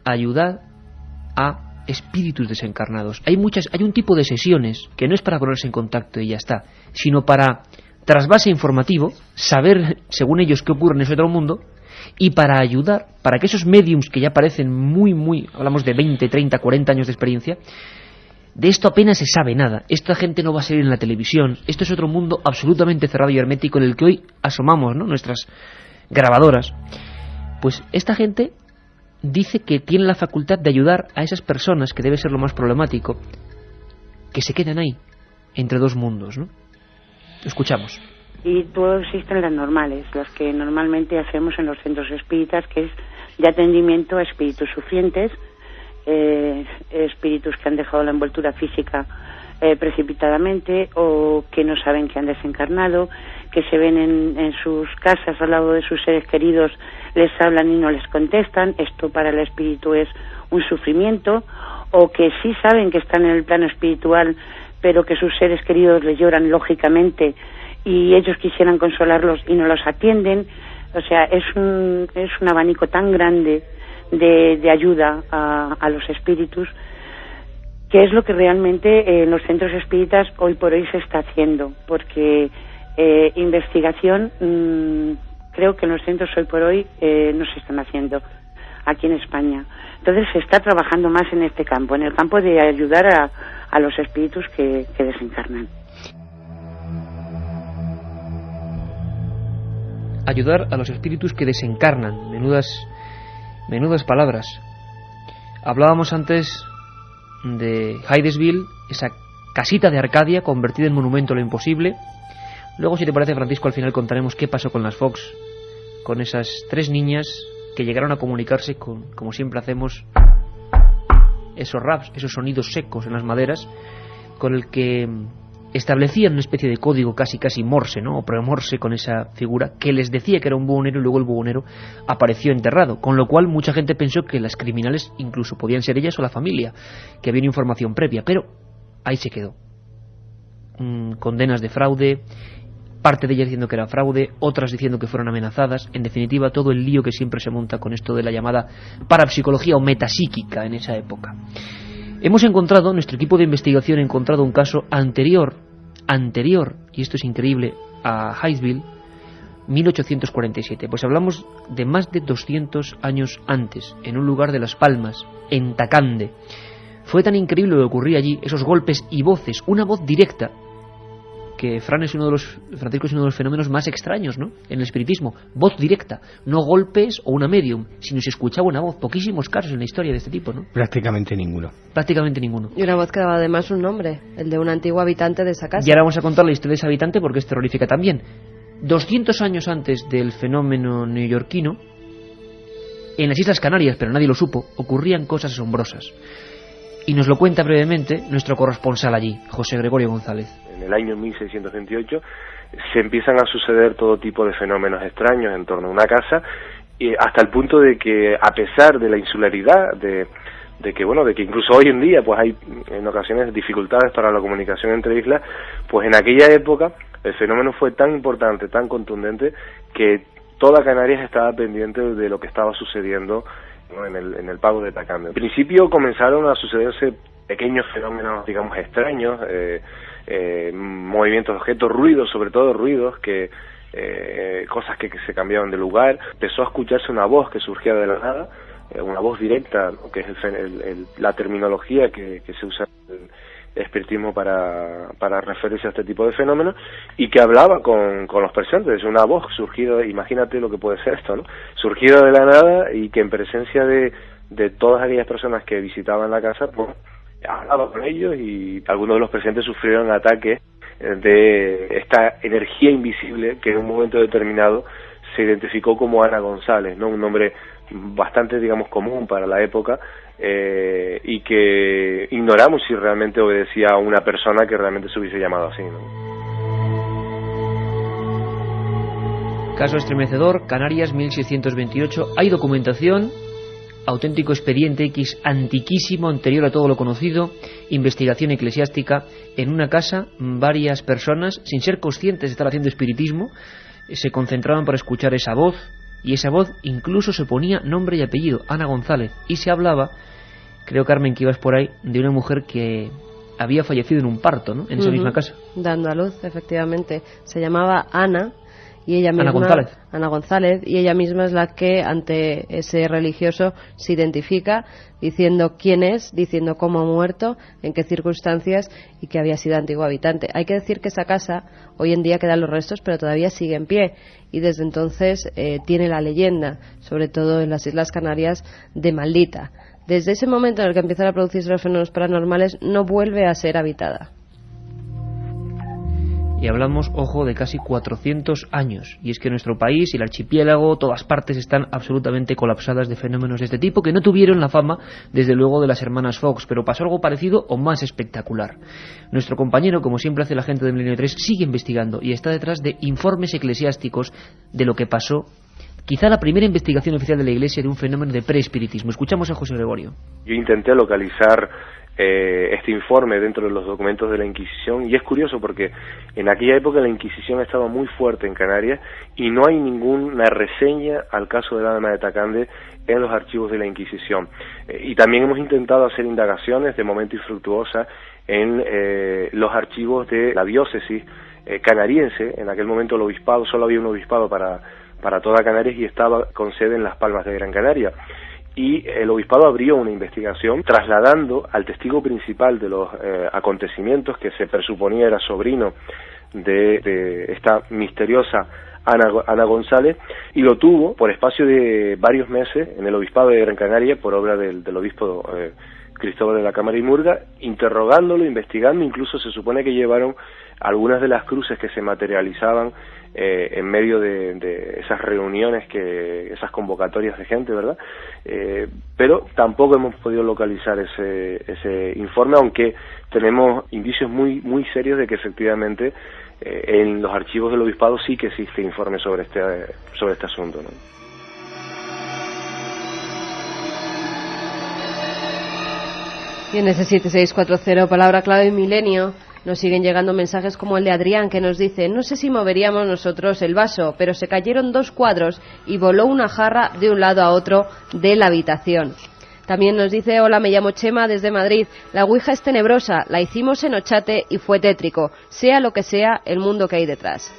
ayudar a espíritus desencarnados. Hay un tipo de sesiones que no es para ponerse en contacto y ya está, sino para trasvase informativo, saber según ellos qué ocurre en ese otro mundo, y para ayudar, para que esos mediums que ya parecen muy, hablamos de 20, 30, 40 años de experiencia, de esto apenas se sabe nada. Esta gente no va a salir en la televisión. Esto es otro mundo absolutamente cerrado y hermético en el que hoy asomamos, ¿no?, nuestras grabadoras. Pues esta gente dice que tiene la facultad de ayudar a esas personas, que debe ser lo más problemático, que se quedan ahí entre dos mundos, ¿no? Escuchamos. Y luego existen las normales, las que normalmente hacemos en los centros espíritas, que es de atendimiento a espíritus sufrientes, espíritus que han dejado la envoltura física precipitadamente, o que no saben que han desencarnado, que se ven en sus casas al lado de sus seres queridos, les hablan y no les contestan. Esto para el espíritu es un sufrimiento. O que sí saben que están en el plano espiritual, pero que sus seres queridos les lloran lógicamente y ellos quisieran consolarlos y no los atienden. O sea, es un abanico tan grande de ayuda a los espíritus, que es lo que realmente en los centros espíritas hoy por hoy se está haciendo, porque investigación creo que en los centros hoy por hoy no se están haciendo aquí en España. Entonces se está trabajando más en este campo, en el campo de ayudar a los espíritus que desencarnan. Ayudar a los espíritus que desencarnan. Menudas palabras. Hablábamos antes de Hydesville, esa casita de Arcadia convertida en monumento a lo imposible. Luego, si te parece, Francisco, al final contaremos qué pasó con las Fox, con esas 3 niñas que llegaron a comunicarse con, como siempre hacemos, esos raps, esos sonidos secos en las maderas, con el que establecían una especie de código casi morse, ¿no? O premorse, con esa figura que les decía que era un buhonero, y luego el buhonero apareció enterrado, con lo cual mucha gente pensó que las criminales incluso podían ser ellas o la familia, que había una información previa, pero ahí se quedó. Condenas de fraude, parte de ellas diciendo que era fraude, otras diciendo que fueron amenazadas, en definitiva todo el lío que siempre se monta con esto de la llamada parapsicología o metapsíquica en esa época. Hemos encontrado, nuestro equipo de investigación ha encontrado un caso anterior, y esto es increíble, a Hydesville, 1847. Pues hablamos de más de 200 años antes, en un lugar de Las Palmas, en Tacande. Fue tan increíble lo que ocurría allí, esos golpes y voces, una voz directa, que Francisco es uno de los fenómenos más extraños, ¿no?, en el espiritismo. Voz directa, no golpes o una medium, sino se escuchaba una voz. Poquísimos casos en la historia de este tipo, ¿no? Prácticamente ninguno. Y una voz que daba además un nombre, el de un antiguo habitante de esa casa. Y ahora vamos a contar la historia de ese habitante porque es terrorífica también. 200 años antes del fenómeno neoyorquino, en las Islas Canarias, pero nadie lo supo, ocurrían cosas asombrosas. Y nos lo cuenta brevemente nuestro corresponsal allí, José Gregorio González. En el año 1628 se empiezan a suceder todo tipo de fenómenos extraños en torno a una casa, y hasta el punto de que, a pesar de la insularidad, de que incluso hoy en día pues hay en ocasiones dificultades para la comunicación entre islas, pues en aquella época el fenómeno fue tan importante, tan contundente, que toda Canarias estaba pendiente de lo que estaba sucediendo, ¿no?, en el pago de Tacande. En principio comenzaron a sucederse pequeños fenómenos, digamos, extraños, movimientos de objetos, ruidos, sobre todo ruidos, cosas que se cambiaban de lugar. Empezó a escucharse una voz que surgía de la nada, una voz directa, que es la terminología que se usa en el espiritismo para referirse a este tipo de fenómenos, y que hablaba con los presentes. Una voz surgida, imagínate lo que puede ser esto, ¿no?, surgida de la nada, y que en presencia de todas aquellas personas que visitaban la casa, pues hablaba con ellos, y algunos de los presentes sufrieron ataques de esta energía invisible que en un momento determinado se identificó como Ana González, ¿no?, un nombre bastante, digamos, común para la época, y que ignoramos si realmente obedecía a una persona que realmente se hubiese llamado así, ¿no? Caso estremecedor, Canarias, 1628. Hay documentación, auténtico expediente X antiquísimo, anterior a todo lo conocido, investigación eclesiástica. En una casa, varias personas, sin ser conscientes de estar haciendo espiritismo, se concentraban para escuchar esa voz, y esa voz incluso se ponía nombre y apellido, Ana González, y se hablaba, creo, Carmen, que ibas por ahí, de una mujer que había fallecido en un parto, ¿no?, en esa misma casa. Dando a luz, efectivamente. Se llamaba Ana, y ella misma, Ana González, y ella misma es la que ante ese religioso se identifica, diciendo quién es, diciendo cómo ha muerto, en qué circunstancias, y que había sido antiguo habitante. Hay que decir que esa casa hoy en día quedan los restos, pero todavía sigue en pie, y desde entonces tiene la leyenda, sobre todo en las Islas Canarias, de maldita. Desde ese momento en el que empiezan a producirse los fenómenos paranormales, no vuelve a ser habitada. Y hablamos, ojo, de casi 400 años. Y es que nuestro país y el archipiélago, todas partes están absolutamente colapsadas de fenómenos de este tipo, que no tuvieron la fama, desde luego, de las hermanas Fox, pero pasó algo parecido o más espectacular. Nuestro compañero, como siempre hace la gente de Milenio 3, sigue investigando y está detrás de informes eclesiásticos de lo que pasó, quizá la primera investigación oficial de la Iglesia de un fenómeno de preespiritismo. Escuchamos a José Gregorio. Yo intenté localizar este informe dentro de los documentos de la Inquisición, y es curioso porque en aquella época la Inquisición estaba muy fuerte en Canarias y no hay ninguna reseña al caso de la dama de Tacande en los archivos de la Inquisición. Y también hemos intentado hacer indagaciones, de momento infructuosas, en los archivos de la diócesis canariense. En aquel momento el obispado, solo había un obispado para toda Canarias y estaba con sede en Las Palmas de Gran Canaria. Y el obispado abrió una investigación trasladando al testigo principal de los acontecimientos, que se presuponía era sobrino de esta misteriosa Ana González, y lo tuvo por espacio de varios meses en el obispado de Gran Canaria por obra del obispo Cristóbal de la Cámara y Murga, interrogándolo, investigando. Incluso se supone que llevaron algunas de las cruces que se materializaban en medio de esas reuniones, esas convocatorias de gente, ¿verdad? Pero tampoco hemos podido localizar ese informe, aunque tenemos indicios muy muy serios de que efectivamente en los archivos del obispado sí que existe informe sobre este asunto, ¿no? Y en ese 7640, palabra clave milenio, nos siguen llegando mensajes como el de Adrián, que nos dice: no sé si moveríamos nosotros el vaso, pero se cayeron 2 cuadros y voló una jarra de un lado a otro de la habitación. También nos dice: hola, me llamo Chema desde Madrid. La ouija es tenebrosa, la hicimos en Ochate y fue tétrico. Sea lo que sea el mundo que hay detrás.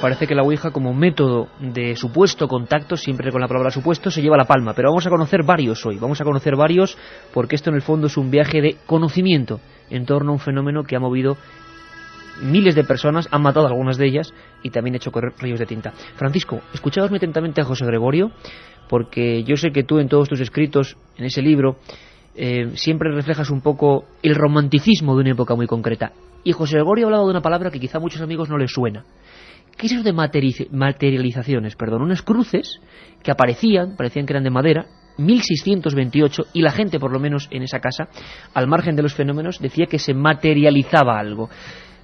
Parece que la ouija, como método de supuesto contacto, siempre con la palabra supuesto, se lleva la palma. Pero vamos a conocer varios hoy. Vamos a conocer varios porque esto en el fondo es un viaje de conocimiento en torno a un fenómeno que ha movido miles de personas, han matado a algunas de ellas y también ha hecho correr ríos de tinta. Francisco, escuchabas muy atentamente a José Gregorio, porque yo sé que tú en todos tus escritos, en ese libro, siempre reflejas un poco el romanticismo de una época muy concreta. Y José Gregorio ha hablado de una palabra que quizá a muchos amigos no les suena. ¿Qué es eso de materializaciones? Unas cruces que parecían que eran de madera, 1628, y la gente, por lo menos en esa casa, al margen de los fenómenos, decía que se materializaba algo.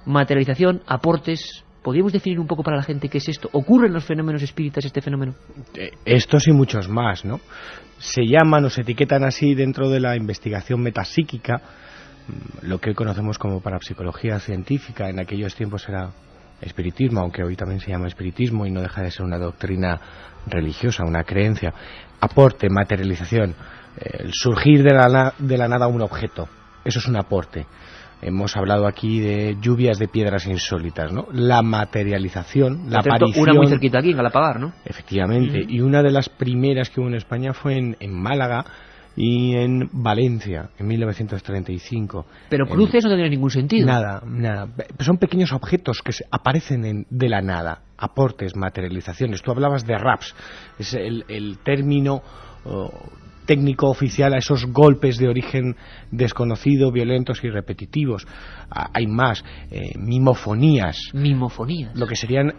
Materialización, aportes. ¿Podríamos definir un poco para la gente qué es esto? ¿Ocurre en los fenómenos espíritas este fenómeno? Estos y muchos más, ¿no? Se llaman o se etiquetan así dentro de la investigación metapsíquica, lo que hoy conocemos como parapsicología científica. En aquellos tiempos era espiritismo, aunque hoy también se llama espiritismo y no deja de ser una doctrina religiosa, una creencia. Aporte, materialización, el surgir de la nada un objeto, eso es un aporte. Hemos hablado aquí de lluvias de piedras insólitas, ¿no? La materialización, la aparición. Una muy cerquita aquí, en Galapagar, ¿no? Efectivamente, y una de las primeras que hubo en España fue en Málaga y en Valencia, en 1935. Pero cruces no tendrían ningún sentido. Nada. Son pequeños objetos que aparecen de la nada, aportes, materializaciones. Tú hablabas de raps, es el término técnico oficial a esos golpes de origen desconocido, violentos y repetitivos. Hay más, mimofonías. Mimofonías. Lo que serían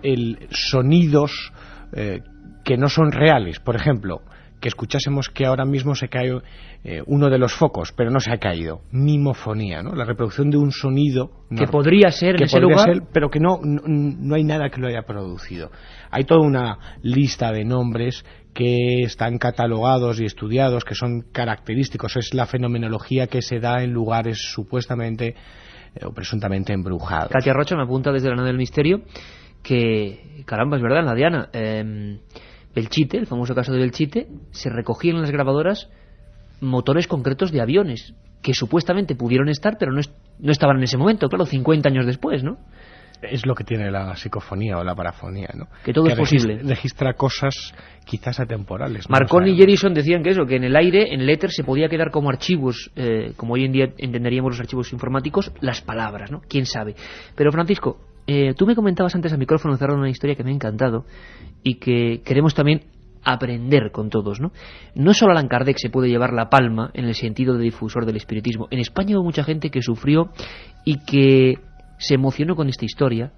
sonidos que no son reales. Por ejemplo, que escuchásemos que ahora mismo se cae uno de los focos, pero no se ha caído. Mimofonía, ¿no? La reproducción de un sonido que podría ser en ese lugar, pero que no hay nada que lo haya producido. Hay toda una lista de nombres que están catalogados y estudiados, que son característicos. Es la fenomenología que se da en lugares supuestamente o presuntamente embrujados. Katia Rocha me apunta desde la nave del misterio que, caramba, es verdad, en la Diana, Belchite, el famoso caso de Belchite, se recogían en las grabadoras motores concretos de aviones que supuestamente pudieron estar, pero no estaban en ese momento, claro, 50 años después, ¿no? Es lo que tiene la psicofonía o la parafonía, ¿no? Que todo es posible. Registra cosas quizás atemporales. Marconi y Jerison decían que en el aire, en el éter, se podía quedar como archivos, como hoy en día entenderíamos los archivos informáticos, las palabras, ¿no? ¿Quién sabe? Pero Francisco, tú me comentabas antes al micrófono cerrado una historia que me ha encantado y que queremos también aprender con todos, ¿no? No solo Allan Kardec se puede llevar la palma en el sentido de difusor del espiritismo. En España hubo mucha gente que sufrió y que se emocionó con esta historia.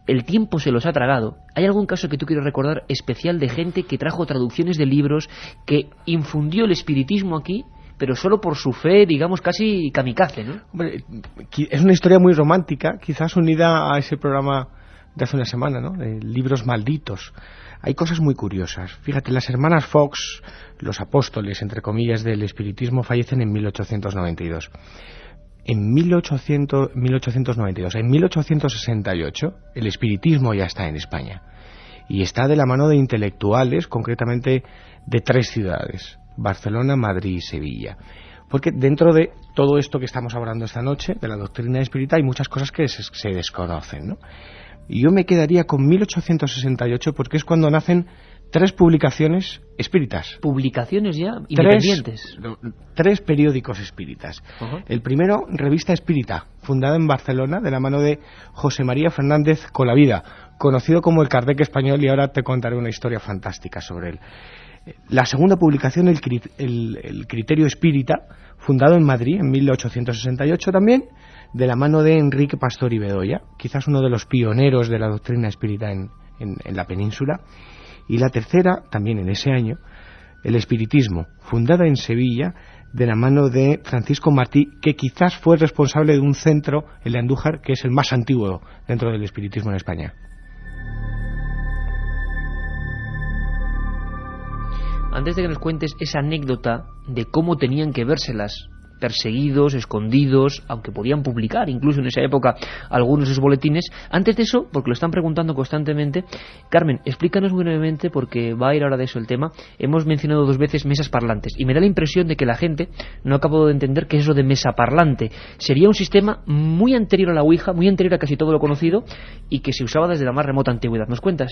El tiempo se los ha tragado. ¿Hay algún caso que tú quieras recordar especial de gente que trajo traducciones de libros, que infundió el espiritismo aquí, pero solo por su fe, digamos, casi kamikaze, ¿no? Hombre, es una historia muy romántica, quizás unida a ese programa de hace una semana, ¿no? De libros malditos. Hay cosas muy curiosas. Fíjate, las hermanas Fox, los apóstoles, entre comillas, del espiritismo, fallecen en 1892. En 1892, en 1868, el espiritismo ya está en España. Y está de la mano de intelectuales, concretamente de 3 ciudades: Barcelona, Madrid y Sevilla. Porque dentro de todo esto que estamos hablando esta noche, de la doctrina espírita, hay muchas cosas que se desconocen, ¿no? Y yo me quedaría con 1868 porque es cuando nacen 3 publicaciones espíritas. ¿Publicaciones ya? ¿Independientes? 3 periódicos espíritas. El primero, Revista Espírita, fundada en Barcelona de la mano de José María Fernández Colavida, conocido como el Kardec español, y ahora te contaré una historia fantástica sobre él. La segunda publicación, el Criterio Espírita, fundado en Madrid en 1868 también, de la mano de Enrique Pastor y Bedoya, quizás uno de los pioneros de la doctrina espírita en la península. Y la tercera, también en ese año, el Espiritismo, fundada en Sevilla, de la mano de Francisco Martí, que quizás fue responsable de un centro, el de Andújar, que es el más antiguo dentro del espiritismo en España. Antes de que nos cuentes esa anécdota de cómo tenían que vérselas, perseguidos, escondidos, aunque podían publicar incluso en esa época algunos de sus boletines, antes de eso, porque lo están preguntando constantemente, Carmen, explícanos muy brevemente, porque va a ir ahora de eso el tema. Hemos mencionado 2 veces mesas parlantes y me da la impresión de que la gente no ha acabado de entender qué es eso de mesa parlante. Sería un sistema muy anterior a la Ouija, muy anterior a casi todo lo conocido y que se usaba desde la más remota antigüedad. ¿Nos cuentas?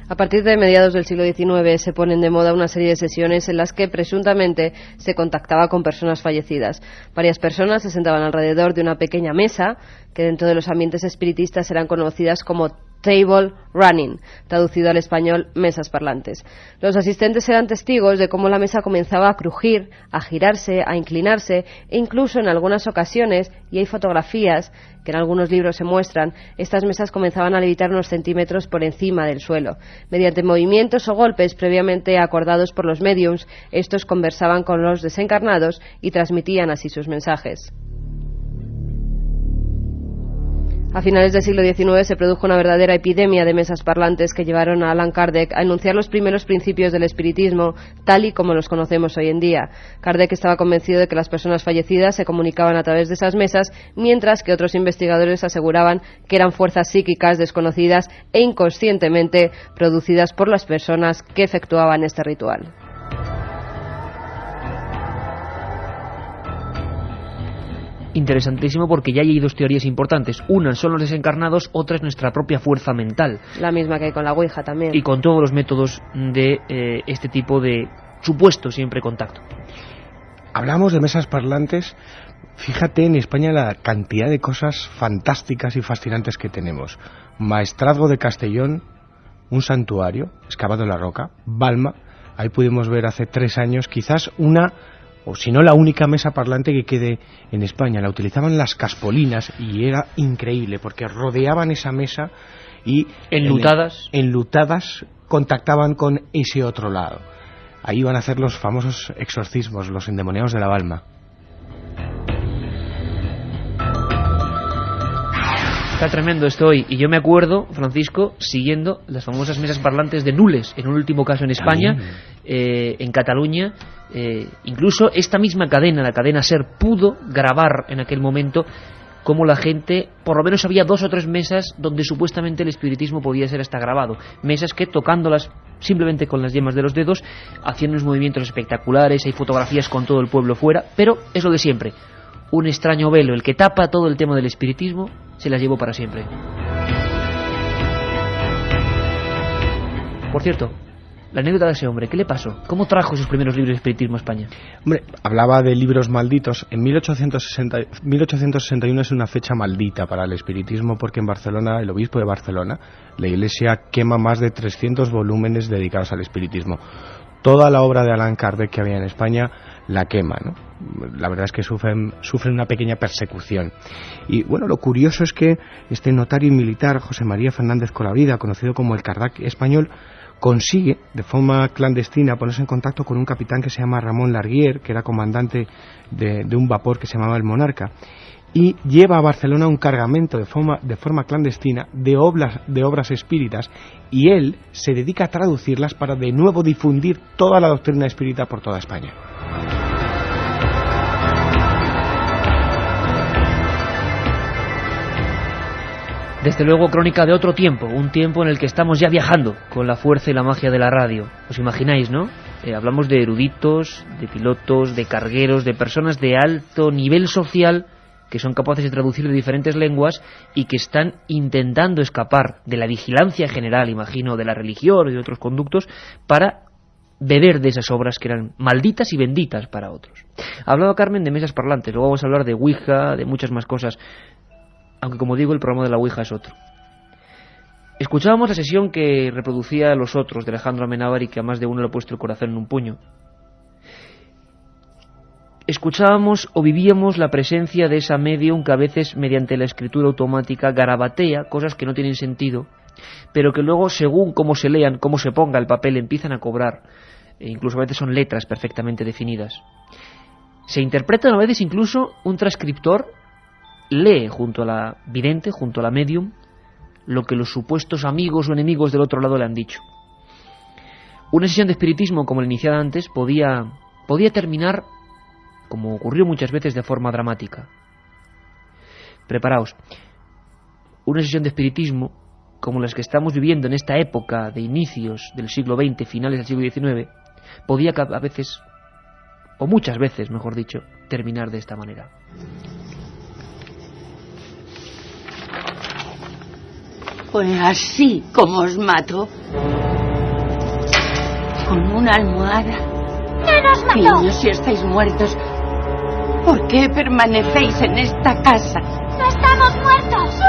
A partir de mediados del siglo XIX se ponen de moda una serie de sesiones en las que presuntamente se contactaba con personas fallecidas. Varias personas se sentaban alrededor de una pequeña mesa que dentro de los ambientes espiritistas eran conocidas como table running, traducido al español mesas parlantes. Los asistentes eran testigos de cómo la mesa comenzaba a crujir, a girarse, a inclinarse e incluso en algunas ocasiones, y hay fotografías que en algunos libros se muestran, estas mesas comenzaban a levitar unos centímetros por encima del suelo. Mediante movimientos o golpes previamente acordados por los médiums, estos conversaban con los desencarnados y transmitían así sus mensajes. A finales del siglo XIX se produjo una verdadera epidemia de mesas parlantes que llevaron a Allan Kardec a enunciar los primeros principios del espiritismo, tal y como los conocemos hoy en día. Kardec estaba convencido de que las personas fallecidas se comunicaban a través de esas mesas, mientras que otros investigadores aseguraban que eran fuerzas psíquicas desconocidas e inconscientemente producidas por las personas que efectuaban este ritual. Interesantísimo, porque ya hay 2 teorías importantes. Una son los desencarnados, otra es nuestra propia fuerza mental. La misma que hay con la Ouija también. Y con todos los métodos de este tipo de supuesto siempre contacto. Hablamos de mesas parlantes. Fíjate en España la cantidad de cosas fantásticas y fascinantes que tenemos. Maestrazgo de Castellón, un santuario excavado en la roca. Balma, ahí pudimos ver hace 3 años quizás una, o si no la única mesa parlante que quede en España. La utilizaban las caspolinas y era increíble porque rodeaban esa mesa y enlutadas contactaban con ese otro lado. Ahí iban a hacer los famosos exorcismos, los endemoniados de la Balma. Está tremendo esto hoy, y yo me acuerdo, Francisco, siguiendo las famosas mesas parlantes de Nules, en un último caso en España, en Cataluña. Incluso esta misma cadena, la cadena SER, pudo grabar en aquel momento cómo la gente, por lo menos había 2 o 3 mesas donde supuestamente el espiritismo podía ser hasta grabado. Mesas que, tocándolas simplemente con las yemas de los dedos, hacían unos movimientos espectaculares, hay fotografías con todo el pueblo fuera, pero es lo de siempre. Un extraño velo, el que tapa todo el tema del espiritismo, se las llevó para siempre. Por cierto, la anécdota de ese hombre, ¿qué le pasó? ¿Cómo trajo sus primeros libros de espiritismo a España? Hombre, hablaba de libros malditos. En 1861 es una fecha maldita para el espiritismo porque en Barcelona, el obispo de Barcelona, la Iglesia quema más de 300 volúmenes dedicados al espiritismo. Toda la obra de Allan Kardec que había en España la quema, ¿no? La verdad es que sufren una pequeña persecución. Y bueno, lo curioso es que este notario militar, José María Fernández Colavida, conocido como el Kardec español, consigue de forma clandestina ponerse en contacto con un capitán que se llama Ramón Larguier, que era comandante de un vapor que se llamaba el Monarca. y lleva a Barcelona un cargamento de forma clandestina de obras espíritas, y él se dedica a traducirlas para de nuevo difundir toda la doctrina espírita por toda España. Desde luego, crónica de otro tiempo, un tiempo en el que estamos ya viajando con la fuerza y la magia de la radio. ¿Os imagináis, no? Hablamos de eruditos, de pilotos, de cargueros, de personas de alto nivel social que son capaces de traducir de diferentes lenguas y que están intentando escapar de la vigilancia general, imagino, de la religión y de otros conductos, para beber de esas obras que eran malditas y benditas para otros. Hablaba Carmen de mesas parlantes, luego vamos a hablar de Ouija, de muchas más cosas. Aunque, como digo, el programa de la Ouija es otro. Escuchábamos la sesión que reproducía Los Otros, de Alejandro Amenábar, y que a más de uno le ha puesto el corazón en un puño. Escuchábamos o vivíamos la presencia de esa medium que a veces, mediante la escritura automática, garabatea cosas que no tienen sentido, pero que luego, según cómo se lean, cómo se ponga el papel, empiezan a cobrar. E incluso a veces son letras perfectamente definidas. Se interpretan a veces incluso un transcriptor lee junto a la vidente, junto a la medium, lo que los supuestos amigos o enemigos del otro lado le han dicho. Una sesión de espiritismo como la iniciada antes podía terminar, como ocurrió muchas veces, de forma dramática. Preparaos. Una sesión de espiritismo como las que estamos viviendo en esta época de inicios del siglo XX, finales del siglo XIX, podía a veces, o muchas veces, mejor dicho, terminar de esta manera. Pues así como os mato, con una almohada. ¡No nos mató! Niños, si estáis muertos, ¿por qué permanecéis en esta casa? ¡No estamos muertos!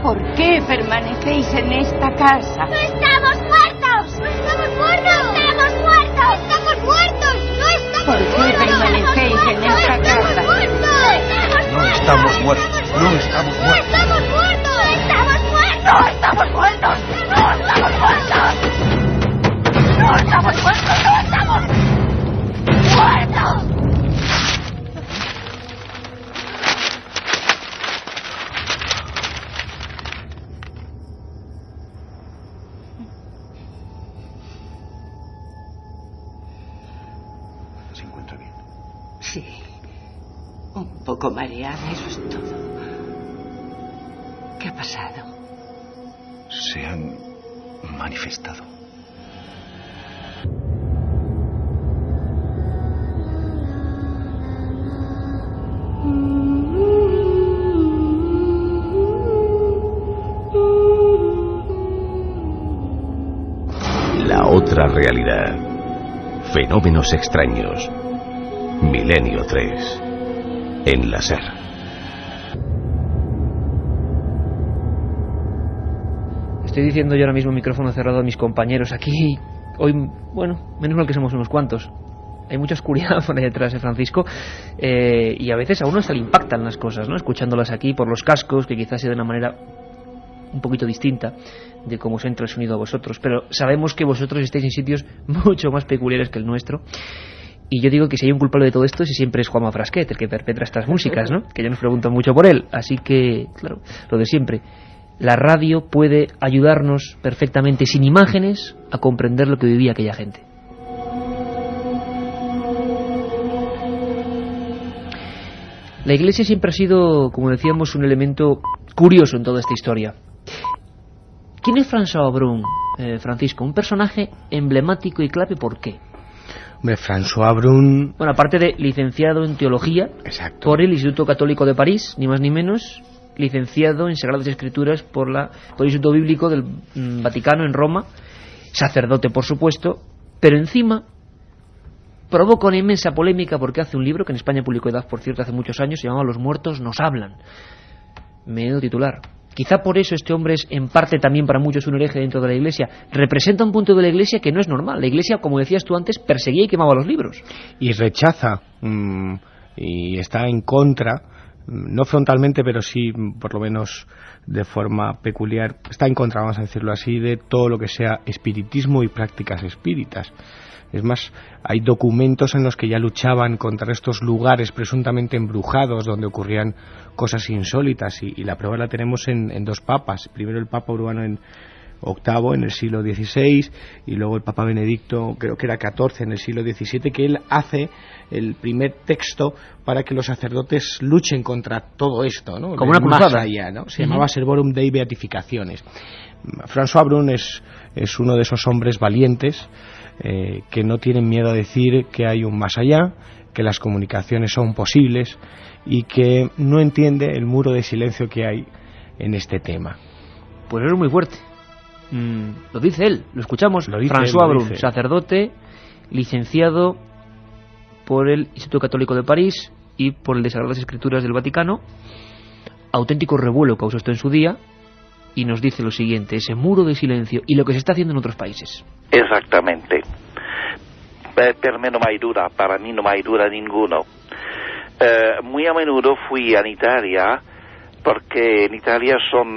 ¿Por qué permanecéis en esta casa? ¡No estamos muertos! ¡No estamos muertos! ¡No estamos muertos! ¡No estamos muertos! ¡No estamos ¿Por qué permanecéis en esta casa? ¡No estamos muertos! ¡No estamos muertos! ¡No estamos muertos! ¡No estamos muertos! ¡No estamos muertos! ¡No estamos muertos! ¡No estamos muertos! ¡No estamos muertos! ¿Se encuentra bien? Sí. Un poco mareada, eso es todo. ¿Qué ha pasado? Se han manifestado. La otra realidad. Fenómenos extraños. Milenio 3. En la SER. Estoy diciendo yo ahora mismo micrófono cerrado a mis compañeros aquí. Hoy, bueno, menos mal que somos unos cuantos. Hay mucha oscuridad por ahí detrás, Francisco, y a veces a uno se le impactan las cosas, ¿no? Escuchándolas aquí por los cascos, que quizás sea de una manera un poquito distinta de cómo se entra el sonido a vosotros, pero sabemos que vosotros estáis en sitios mucho más peculiares que el nuestro. Y yo digo que si hay un culpable de todo esto, si siempre es Juanma Frasquet, el que perpetra estas músicas, ¿no? Que ya nos preguntan mucho por él. Así que, claro, lo de siempre. La radio puede ayudarnos perfectamente, sin imágenes, a comprender lo que vivía aquella gente. La Iglesia siempre ha sido, como decíamos, un elemento curioso en toda esta historia. ¿Quién es François Brun, Francisco? Un personaje emblemático y clave, ¿por qué? François Brun... Bueno, aparte de licenciado en Teología. Exacto. Por el Instituto Católico de París, ni más ni menos, licenciado en Sagradas Escrituras por el Instituto Bíblico del Vaticano en Roma, sacerdote, por supuesto, pero encima provoca una inmensa polémica porque hace un libro que en España publicó Edad, por cierto, hace muchos años, se llama Los muertos nos hablan. Menudo titular. Quizá por eso este hombre es en parte también para muchos un hereje dentro de la Iglesia. Representa un punto de la Iglesia que no es normal. La Iglesia, como decías tú antes, perseguía y quemaba los libros. Y rechaza y está en contra no frontalmente, pero sí, por lo menos de forma peculiar, está en contra, vamos a decirlo así, de todo lo que sea espiritismo y prácticas espíritas. Es más, hay documentos en los que ya luchaban contra estos lugares presuntamente embrujados donde ocurrían cosas insólitas, y la prueba la tenemos en dos papas. Primero el Papa Urbano VIII en el siglo XVI, y luego el Papa Benedicto, creo que era XIV, en el siglo XVII, que él hace el primer texto para que los sacerdotes luchen contra todo esto, ¿no? Como una cruzada. Más allá, ¿no? Se llamaba Servorum Dei Beatificaciones. François Brun es uno de esos hombres valientes que no tienen miedo a decir que hay un más allá, que las comunicaciones son posibles, y que no entiende el muro de silencio que hay en este tema. Pues es muy fuerte. Lo dice él, lo escuchamos. François Brun, sacerdote, licenciado por el Instituto Católico de París y por el de Sagradas Escrituras del Vaticano. Auténtico revuelo causó esto en su día, y nos dice lo siguiente: ese muro de silencio y lo que se está haciendo en otros países. Exactamente. Per me no hay duda, para mí no hay duda ninguno. Muy a menudo fui en Italia, porque en Italia son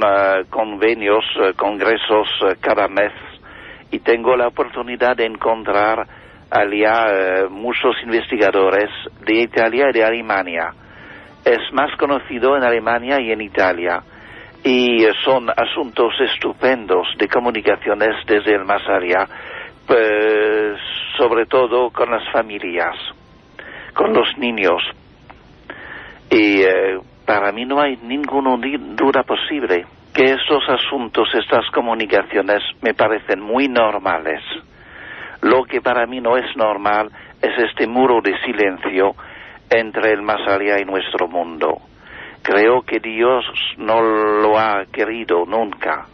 convenios, congresos cada mes, y tengo la oportunidad de encontrar allá muchos investigadores de Italia y de Alemania. Es más conocido en Alemania y en Italia, y son asuntos estupendos de comunicaciones desde el más allá, pues, sobre todo con las familias, con los niños. Y para mí no hay ninguna duda posible que estos asuntos, estas comunicaciones me parecen muy normales. Lo que para mí no es normal es este muro de silencio entre el más allá y nuestro mundo. Creo que Dios no lo ha querido nunca.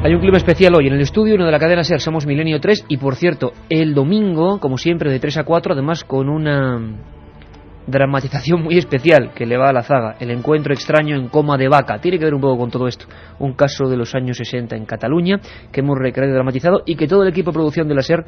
Hay un clima especial hoy en el estudio, uno de la cadena SER, somos Milenio 3, y por cierto, el domingo, como siempre, de 3 a 4, además con una dramatización muy especial que le va a la zaga, el encuentro extraño en Coma de Vaca. Tiene que ver un poco con todo esto, un caso de los años 60 en Cataluña, que hemos recreado y dramatizado, y que todo el equipo de producción de la SER,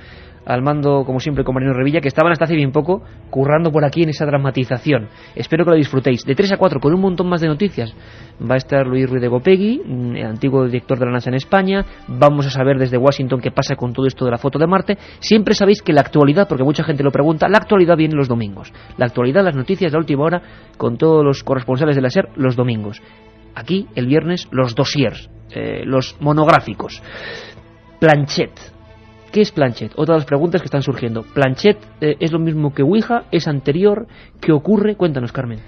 al mando, como siempre, con Marino Revilla, que estaban hasta hace bien poco currando por aquí en esa dramatización. Espero que lo disfrutéis. De 3 a 4, con un montón más de noticias, va a estar Luis Ruiz de Gopegui, el antiguo director de la NASA en España. Vamos a saber desde Washington qué pasa con todo esto de la foto de Marte. Siempre sabéis que la actualidad, porque mucha gente lo pregunta, la actualidad viene los domingos. La actualidad, las noticias de la última hora, con todos los corresponsales de la SER, los domingos. Aquí, el viernes, los dossiers, los monográficos. Planchet. ¿Qué es Planchet? Otra de las preguntas que están surgiendo. ¿Planchet es lo mismo que Ouija? ¿Es anterior? ¿Qué ocurre? Cuéntanos, Carmen.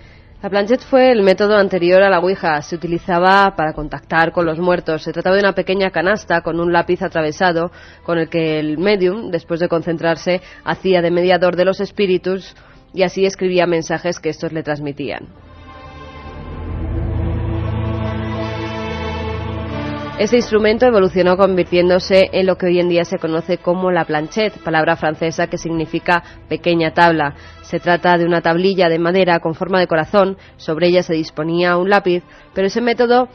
La Planchet fue el método anterior a la Ouija. Se utilizaba para contactar con los muertos. Se trataba de una pequeña canasta con un lápiz atravesado con el que el medium, después de concentrarse, hacía de mediador de los espíritus y así escribía mensajes que estos le transmitían. Este instrumento evolucionó convirtiéndose en lo que hoy en día se conoce como la planchette, palabra francesa que significa pequeña tabla. Se trata de una tablilla de madera con forma de corazón, sobre ella se disponía un lápiz, pero ese método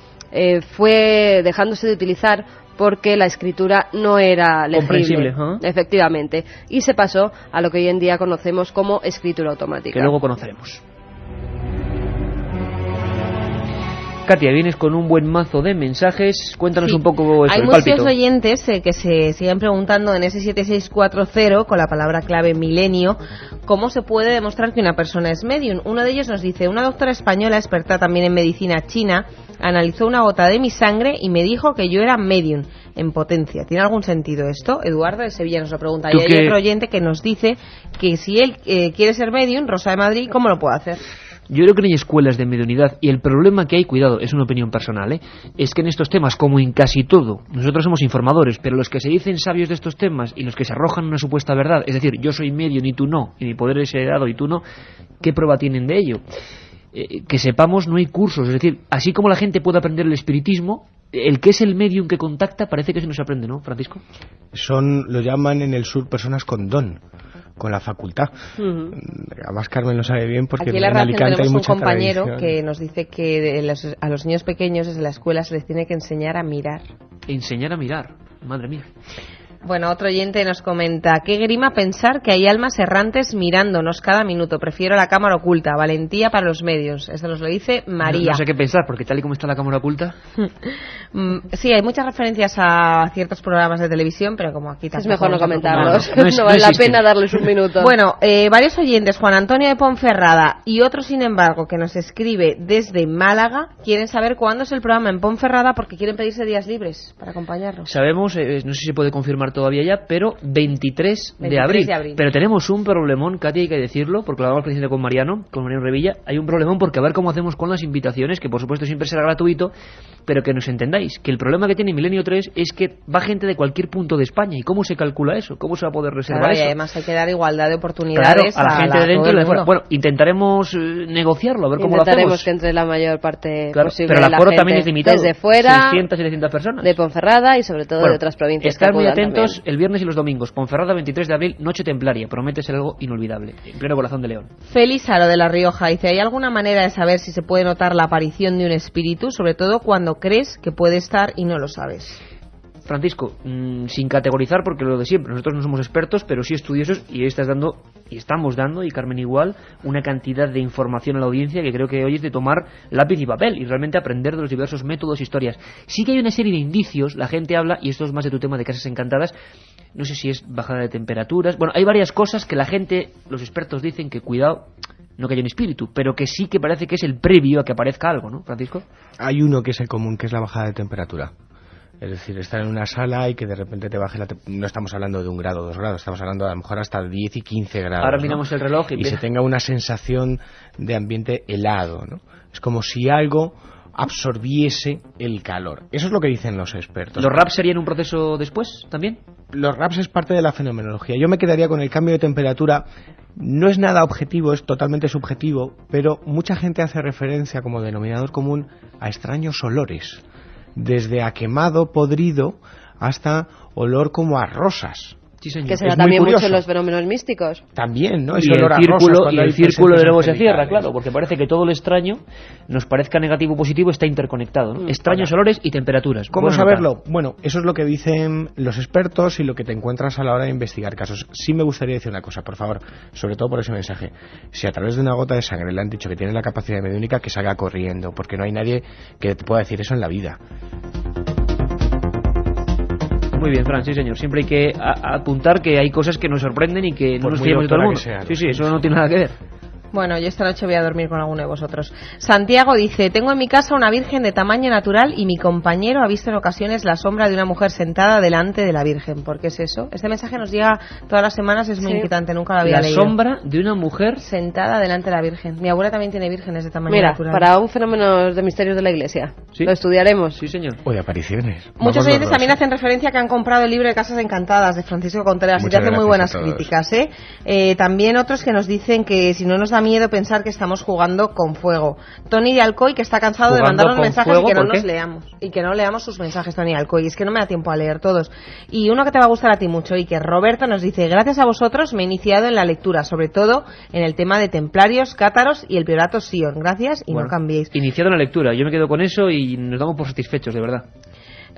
fue dejándose de utilizar porque la escritura no era legible, efectivamente, y se pasó a lo que hoy en día conocemos como escritura automática. Que luego conoceremos. Katia, vienes con un buen mazo de mensajes. Cuéntanos un poco eso, Hay el muchos pálpito. oyentes que se siguen preguntando en ese 7640 con la palabra clave milenio cómo se puede demostrar que una persona es medium. Uno de ellos nos dice: una doctora española experta también en medicina china analizó una gota de mi sangre y me dijo que yo era medium en potencia. ¿Tiene algún sentido esto? Eduardo de Sevilla nos lo pregunta. Y hay otro oyente que nos dice que si él quiere ser medium, Rosa de Madrid, ¿cómo lo puede hacer? Yo creo que no hay escuelas de mediunidad, y el problema que hay, cuidado, es una opinión personal, es que en estos temas, como en casi todo, nosotros somos informadores, pero los que se dicen sabios de estos temas y los que se arrojan una supuesta verdad, es decir, yo soy medium y tú no, y mi poder es heredado y tú no, ¿qué prueba tienen de ello? Que sepamos, no hay cursos, es decir, así como la gente puede aprender el espiritismo, el que es el medium que contacta parece que se nos aprende, ¿no, Francisco? Lo llaman en el sur personas con don, con la facultad. Además Carmen lo sabe bien porque aquí en la en Alicante hay mucha tenemos un compañero tradición. que nos dice que a los niños pequeños desde la escuela se les tiene que enseñar a mirar. Enseñar a mirar, madre mía. Bueno, otro oyente nos comenta: qué grima pensar que hay almas errantes mirándonos cada minuto. Prefiero la cámara oculta. Valentía para los medios. Esto nos lo dice María. No sé qué pensar, porque tal y como está la cámara oculta... Sí, hay muchas referencias a ciertos programas de televisión, pero como aquí tampoco... Es mejor no comentarlos. No vale la pena darles un minuto. Bueno, varios oyentes, Juan Antonio de Ponferrada y otro, sin embargo, que nos escribe desde Málaga, quieren saber cuándo es el programa en Ponferrada porque quieren pedirse días libres para acompañarnos. Sabemos, no sé si se puede confirmar todavía ya, pero 23 de abril. Pero tenemos un problemón, Katy, hay que decirlo, porque lo hablamos precisamente con Mariano Revilla. Hay un problemón porque a ver cómo hacemos con las invitaciones, que por supuesto siempre será gratuito, pero que nos entendáis, que el problema que tiene Milenio 3 es que va gente de cualquier punto de España. ¿Y cómo se calcula eso? ¿Cómo se va a poder reservar eso? Y además hay que dar igualdad de oportunidades a la gente de dentro y de fuera. Bueno, intentaremos negociarlo, a ver cómo lo hacemos. Intentaremos que entre la mayor parte posible pero el aforo también es limitado. Desde fuera, 600 y 700 personas. De Ponferrada y sobre todo de otras provincias. Estar muy atentos también. El viernes y los domingos. Ponferrada, 23 de abril, noche templaria. Promete ser algo inolvidable, en pleno corazón de León. Félix Aro de La Rioja dice: ¿hay alguna manera de saber si se puede notar la aparición de un espíritu, sobre todo cuando crees que puede estar y no lo sabes? Francisco, sin categorizar, porque lo de siempre, nosotros no somos expertos, pero sí estudiosos, y estamos dando, y Carmen igual, una cantidad de información a la audiencia que creo que hoy es de tomar lápiz y papel y realmente aprender de los diversos métodos e historias. Sí que hay una serie de indicios, la gente habla, y esto es más de tu tema de casas encantadas, no sé si es bajada de temperaturas, bueno, hay varias cosas que la gente, los expertos dicen que cuidado, no que haya un espíritu, pero que sí que parece que es el previo a que aparezca algo, ¿no, Francisco? Hay uno que es el común, que es la bajada de temperatura. Es decir, estar en una sala y que de repente te baje no estamos hablando de 1 grado o 2 grados, estamos hablando a lo mejor hasta 10 y 15 grados. Ahora miramos el reloj y se tenga una sensación de ambiente helado, ¿no? Es como si algo absorbiese el calor. Eso es lo que dicen los expertos. ¿Los RAPs serían un proceso después también? Los RAPs es parte de la fenomenología. Yo me quedaría con el cambio de temperatura. No es nada objetivo, es totalmente subjetivo, pero mucha gente hace referencia como denominador común a extraños olores. Desde a quemado, podrido, hasta olor como a rosas. Sí, señor. Que será también mucho en los fenómenos místicos. También, ¿no? Y el círculo de nuevo se cierra, claro, porque parece que todo lo extraño, nos parezca negativo o positivo, está interconectado, ¿no? Extraños olores y temperaturas. ¿Cómo saberlo? Bueno, eso es lo que dicen los expertos y lo que te encuentras a la hora de investigar casos. Sí me gustaría decir una cosa, por favor, sobre todo por ese mensaje. Si a través de una gota de sangre le han dicho que tiene la capacidad mediúnica, que salga corriendo, porque no hay nadie que te pueda decir eso en la vida. Muy bien, Fran, sí señor. Siempre hay que apuntar que hay cosas que nos sorprenden y que no nos fiamos de todo el mundo. Sí, eso no tiene nada que ver. Bueno, yo esta noche voy a dormir con alguno de vosotros. Santiago dice: tengo en mi casa una virgen de tamaño natural y mi compañero ha visto en ocasiones la sombra de una mujer sentada delante de la virgen. ¿Por qué es eso? Este mensaje nos llega todas las semanas, es muy inquietante, nunca lo había leído. La sombra de una mujer sentada delante de la virgen. Mi abuela también tiene vírgenes de tamaño natural. Para un fenómeno de misterios de la Iglesia. ¿Sí? Lo estudiaremos. Sí, señor. O de apariciones. Muchos oyentes también hacen referencia que han comprado el libro de Casas Encantadas de Francisco Contreras y te hacen muy buenas críticas, también otros que nos dicen que si no nos da miedo pensar que estamos jugando con fuego. Tony de Alcoy, que está cansado de mandarnos mensajes y que no nos leamos. Y que no leamos sus mensajes, Tony de Alcoy. Es que no me da tiempo a leer todos. Y uno que te va a gustar a ti mucho, y que Roberto nos dice: gracias a vosotros me he iniciado en la lectura, sobre todo en el tema de templarios, cátaros y el priorato Sion. Gracias y no cambiéis. Iniciado en la lectura, yo me quedo con eso y nos damos por satisfechos, de verdad.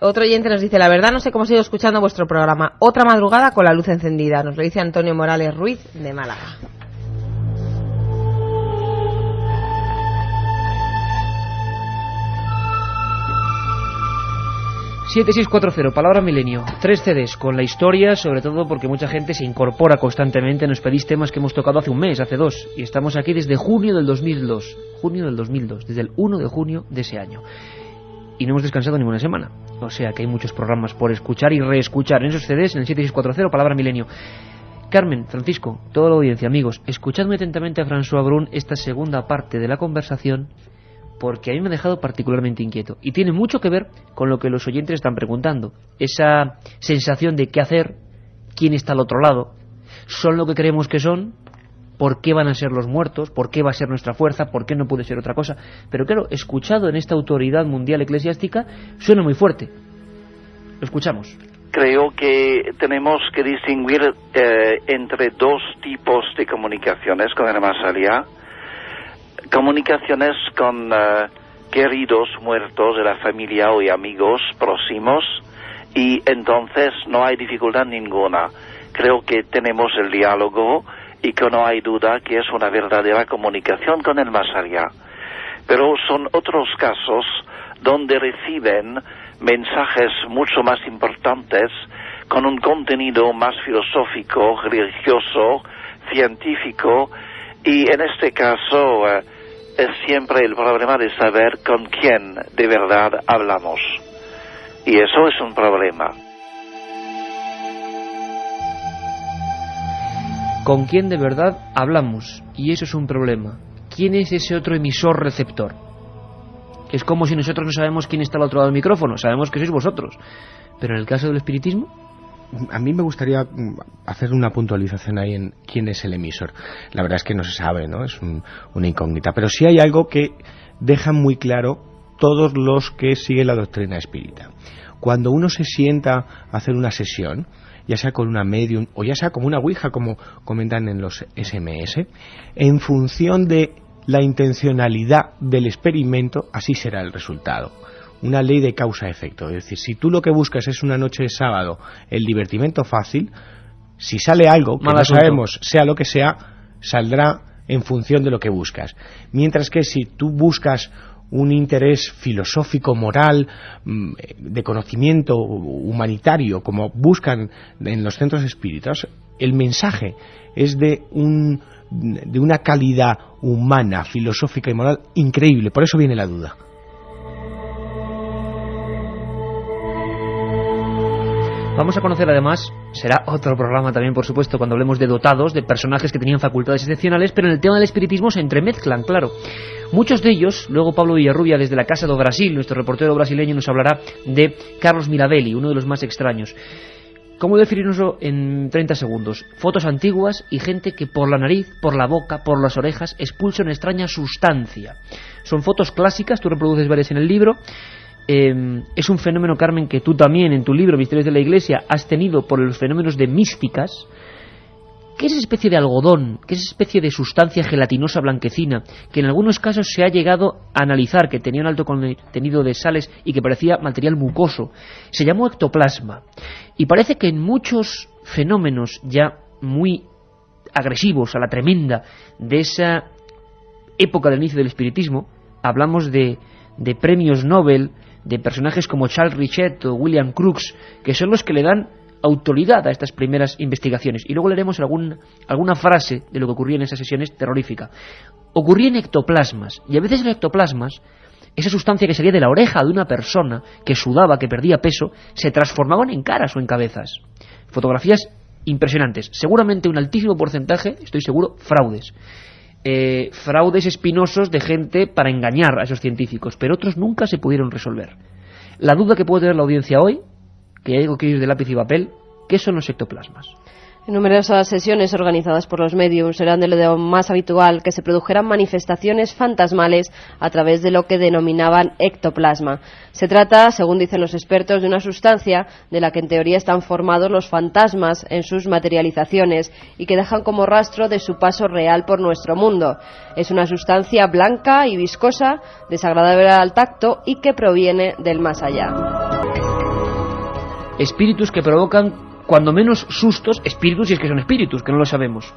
Otro oyente nos dice: la verdad no sé cómo sigo escuchando vuestro programa. Otra madrugada con la luz encendida. Nos lo dice Antonio Morales Ruiz de Málaga. 7640, Palabra Milenio, 3 CDs con la historia, sobre todo porque mucha gente se incorpora constantemente. Nos pedís temas que hemos tocado hace un mes, hace 2, y estamos aquí desde junio del 2002, desde el 1 de junio de ese año. Y no hemos descansado ninguna semana, o sea que hay muchos programas por escuchar y reescuchar en esos CDs, en el 7640, Palabra Milenio. Carmen, Francisco, toda la audiencia, amigos, escuchad muy atentamente a François Brun esta segunda parte de la conversación, porque a mí me ha dejado particularmente inquieto. Y tiene mucho que ver con lo que los oyentes están preguntando. Esa sensación de qué hacer, quién está al otro lado, son lo que creemos que son, por qué van a ser los muertos, por qué va a ser nuestra fuerza, por qué no puede ser otra cosa. Pero claro, escuchado en esta autoridad mundial eclesiástica, suena muy fuerte. Lo escuchamos. Creo que tenemos que distinguir entre dos tipos de comunicaciones con el más allá. Comunicaciones con queridos muertos de la familia o amigos próximos, y entonces no hay dificultad ninguna. Creo que tenemos el diálogo y que no hay duda que es una verdadera comunicación con el más allá. Pero son otros casos donde reciben mensajes mucho más importantes, con un contenido más filosófico, religioso, científico, y en este caso es siempre el problema de saber con quién de verdad hablamos. Y eso es un problema. ¿Con quién de verdad hablamos? Y eso es un problema. ¿Quién es ese otro emisor receptor? Es como si nosotros no sabemos quién está al otro lado del micrófono, sabemos que sois vosotros. Pero en el caso del espiritismo, a mí me gustaría hacer una puntualización ahí en quién es el emisor. La verdad es que no se sabe, ¿no? Es una incógnita. Pero sí hay algo que dejan muy claro todos los que siguen la doctrina espírita. Cuando uno se sienta a hacer una sesión, ya sea con una medium o ya sea como una ouija, como comentan en los SMS, en función de la intencionalidad del experimento, así será el resultado. Una ley de causa-efecto. Es decir, si tú lo que buscas es una noche de sábado, el divertimento fácil, si sale algo que no sabemos, sea lo que sea, saldrá en función de lo que buscas. Mientras que si tú buscas un interés filosófico, moral, de conocimiento humanitario, como buscan en los centros espíritas, el mensaje es de una calidad humana, filosófica y moral increíble. Por eso viene la duda. vamos a conocer además, será otro programa también por supuesto cuando hablemos de dotados, de personajes que tenían facultades excepcionales, pero en el tema del espiritismo se entremezclan, claro. Muchos de ellos, luego Pablo Villarrubia desde la Casa do Brasil, nuestro reportero brasileño, nos hablará de Carlos Mirabelli, uno de los más extraños. ¿Cómo definirnoslo en 30 segundos? Fotos antiguas y gente que por la nariz, por la boca, por las orejas expulsa una extraña sustancia. Son fotos clásicas, tú reproduces varias en el libro. Es un fenómeno, Carmen, que tú también en tu libro Misterios de la Iglesia has tenido por los fenómenos de místicas. ¿Qué es esa especie de algodón? ¿Qué es esa especie de sustancia gelatinosa blanquecina que en algunos casos se ha llegado a analizar, que tenía un alto contenido de sales y que parecía material mucoso? Se llamó ectoplasma. Y parece que en muchos fenómenos ya muy agresivos, a la tremenda, de esa época del inicio del espiritismo, hablamos de premios Nobel, de personajes como Charles Richet o William Crookes, que son los que le dan autoridad a estas primeras investigaciones. Y luego leeremos alguna frase de lo que ocurría en esas sesiones terrorífica. Ocurría en ectoplasmas, y a veces los ectoplasmas, esa sustancia que salía de la oreja de una persona que sudaba, que perdía peso, se transformaban en caras o en cabezas. Fotografías impresionantes. Seguramente un altísimo porcentaje, estoy seguro, fraudes. Fraudes espinosos de gente para engañar a esos científicos, pero otros nunca se pudieron resolver. La duda que puede tener la audiencia hoy, que hay algo que ir de lápiz y papel, ¿qué son los ectoplasmas? En numerosas sesiones organizadas por los mediums eran de lo más habitual que se produjeran manifestaciones fantasmales a través de lo que denominaban ectoplasma. Se trata, según dicen los expertos, de una sustancia de la que en teoría están formados los fantasmas en sus materializaciones y que dejan como rastro de su paso real por nuestro mundo. Es una sustancia blanca y viscosa, desagradable al tacto y que proviene del más allá. Espíritus que provocan cuando menos sustos, espíritus, si es que son espíritus, que no lo sabemos.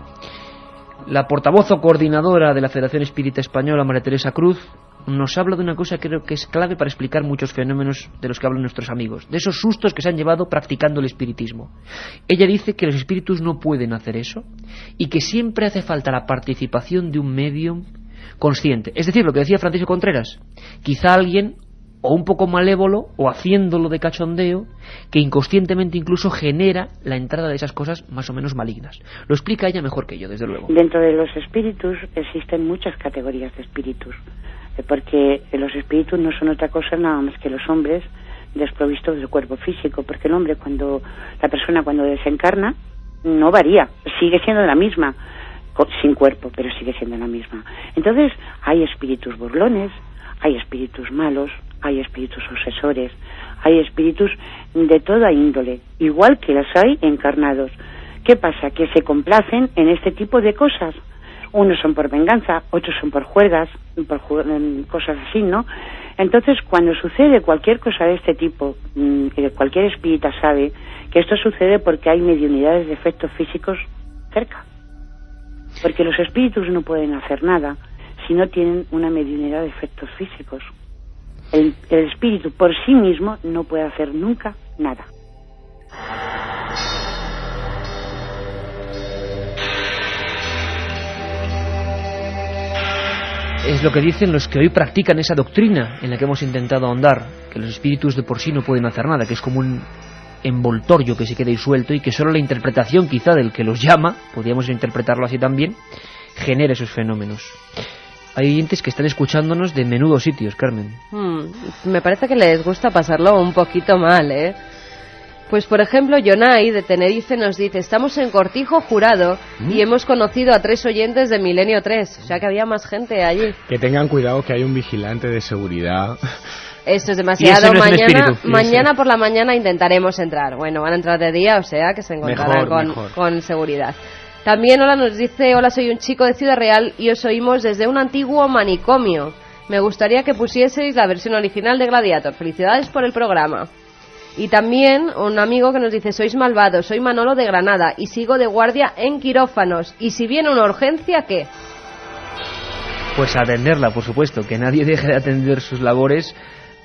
La portavoz o coordinadora de la Federación Espírita Española, María Teresa Cruz, nos habla de una cosa que creo que es clave para explicar muchos fenómenos de los que hablan nuestros amigos, de esos sustos que se han llevado practicando el espiritismo. Ella dice que los espíritus no pueden hacer eso y que siempre hace falta la participación de un medium consciente. Es decir, lo que decía Francisco Contreras, quizá alguien o un poco malévolo, o haciéndolo de cachondeo, que inconscientemente incluso genera la entrada de esas cosas más o menos malignas. Lo explica ella mejor que yo, desde luego. Dentro de los espíritus existen muchas categorías de espíritus, porque los espíritus no son otra cosa nada más que los hombres desprovistos del cuerpo físico, porque el hombre, la persona cuando desencarna, no varía, sigue siendo la misma, sin cuerpo, pero sigue siendo la misma. Entonces, hay espíritus burlones, hay espíritus malos, hay espíritus obsesores, hay espíritus de toda índole, igual que las hay encarnados. ¿Qué pasa? Que se complacen en este tipo de cosas. Unos son por venganza, otros son por juergas, cosas así, ¿no? Entonces, cuando sucede cualquier cosa de este tipo, que cualquier espírita sabe que esto sucede porque hay mediunidades de efectos físicos cerca. Porque los espíritus no pueden hacer nada si no tienen una mediunidad de efectos físicos. El espíritu por sí mismo no puede hacer nunca nada. Es lo que dicen los que hoy practican esa doctrina en la que hemos intentado ahondar, que los espíritus de por sí no pueden hacer nada, que es como un envoltorio que se queda ahí suelto y que solo la interpretación quizá del que los llama, podríamos interpretarlo así también, genera esos fenómenos. Hay oyentes que están escuchándonos de menudos sitios, Carmen. Me parece que les gusta pasarlo un poquito mal, ¿eh? Pues por ejemplo, Yonai de Tenerife nos dice: estamos en Cortijo Jurado y hemos conocido a 3 oyentes de Milenio 3, o sea que había más gente allí. Que tengan cuidado, que hay un vigilante de seguridad. Esto es demasiado. Mañana por la mañana intentaremos entrar. Bueno, van a entrar de día, o sea que se encontrarán con seguridad. También nos dice: hola, soy un chico de Ciudad Real y os oímos desde un antiguo manicomio. Me gustaría que pusieseis la versión original de Gladiator. Felicidades por el programa. Y también un amigo que nos dice: sois malvados, soy Manolo de Granada y sigo de guardia en quirófanos. Y si viene una urgencia, ¿qué? Pues atenderla, por supuesto, que nadie deje de atender sus labores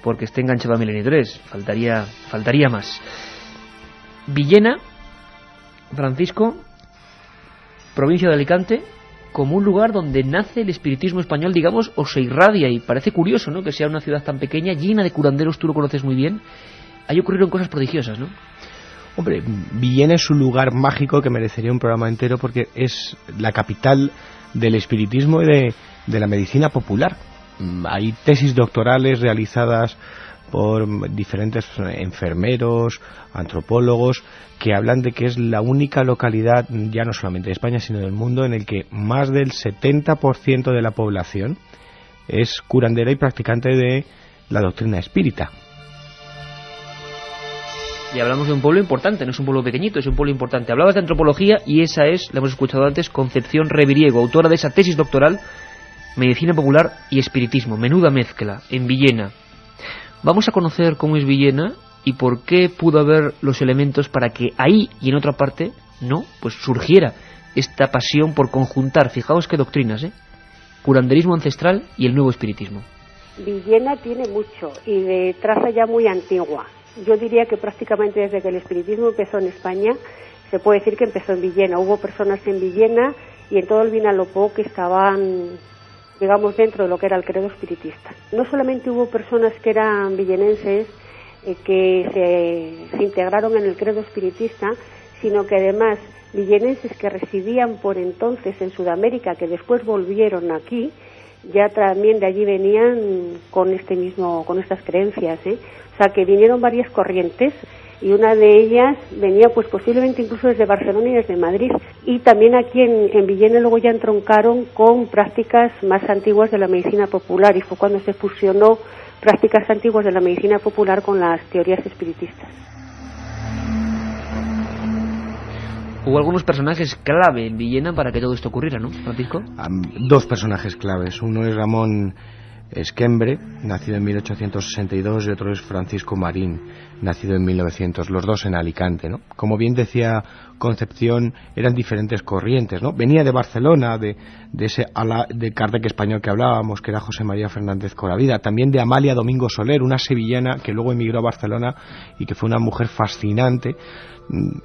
porque esté enganchado a Milenio 3. Faltaría más. Villena, Francisco, provincia de Alicante, como un lugar donde nace el espiritismo español, digamos, o se irradia, y parece curioso, ¿no?, que sea una ciudad tan pequeña, llena de curanderos, tú lo conoces muy bien. Ahí ocurrieron cosas prodigiosas, ¿no? Hombre, Villena es un lugar mágico que merecería un programa entero porque es la capital del espiritismo y de la medicina popular. Hay tesis doctorales realizadas por diferentes enfermeros, antropólogos, que hablan de que es la única localidad, ya no solamente de España, sino del mundo, en el que más del 70% de la población es curandera y practicante de la doctrina espírita. Y hablamos de un pueblo importante, no es un pueblo pequeñito, es un pueblo importante. Hablabas de antropología y esa es, la hemos escuchado antes, Concepción Reviriego, autora de esa tesis doctoral, Medicina Popular y Espiritismo, menuda mezcla, en Villena. Vamos a conocer cómo es Villena y por qué pudo haber los elementos para que ahí y en otra parte, no, pues surgiera esta pasión por conjuntar, fijaos qué doctrinas, curanderismo ancestral y el nuevo espiritismo. Villena tiene mucho y de traza ya muy antigua. Yo diría que prácticamente desde que el espiritismo empezó en España, se puede decir que empezó en Villena. Hubo personas en Villena y en todo el Vinalopó que estaban, digamos, dentro de lo que era el credo espiritista. No solamente hubo personas que eran villenenses que se integraron en el credo espiritista, sino que además villenenses que residían por entonces en Sudamérica, que después volvieron aquí, ya también de allí venían con estas creencias, O sea, que vinieron varias corrientes y una de ellas venía pues posiblemente incluso desde Barcelona y desde Madrid. Y también aquí en Villena luego ya entroncaron con prácticas más antiguas de la medicina popular y fue cuando se fusionó prácticas antiguas de la medicina popular con las teorías espiritistas. Hubo algunos personajes clave en Villena para que todo esto ocurriera, ¿no, Francisco? 2 personajes claves. Uno es Ramón Esquembre, nacido en 1862, y otro es Francisco Marín, nacido en 1900, los dos en Alicante, ¿no? Como bien decía Concepción, eran diferentes corrientes, ¿no? Venía de Barcelona, de ese ala de Kardec español que hablábamos, que era José María Fernández Coravida, también de Amalia Domingo Soler, una sevillana que luego emigró a Barcelona y que fue una mujer fascinante,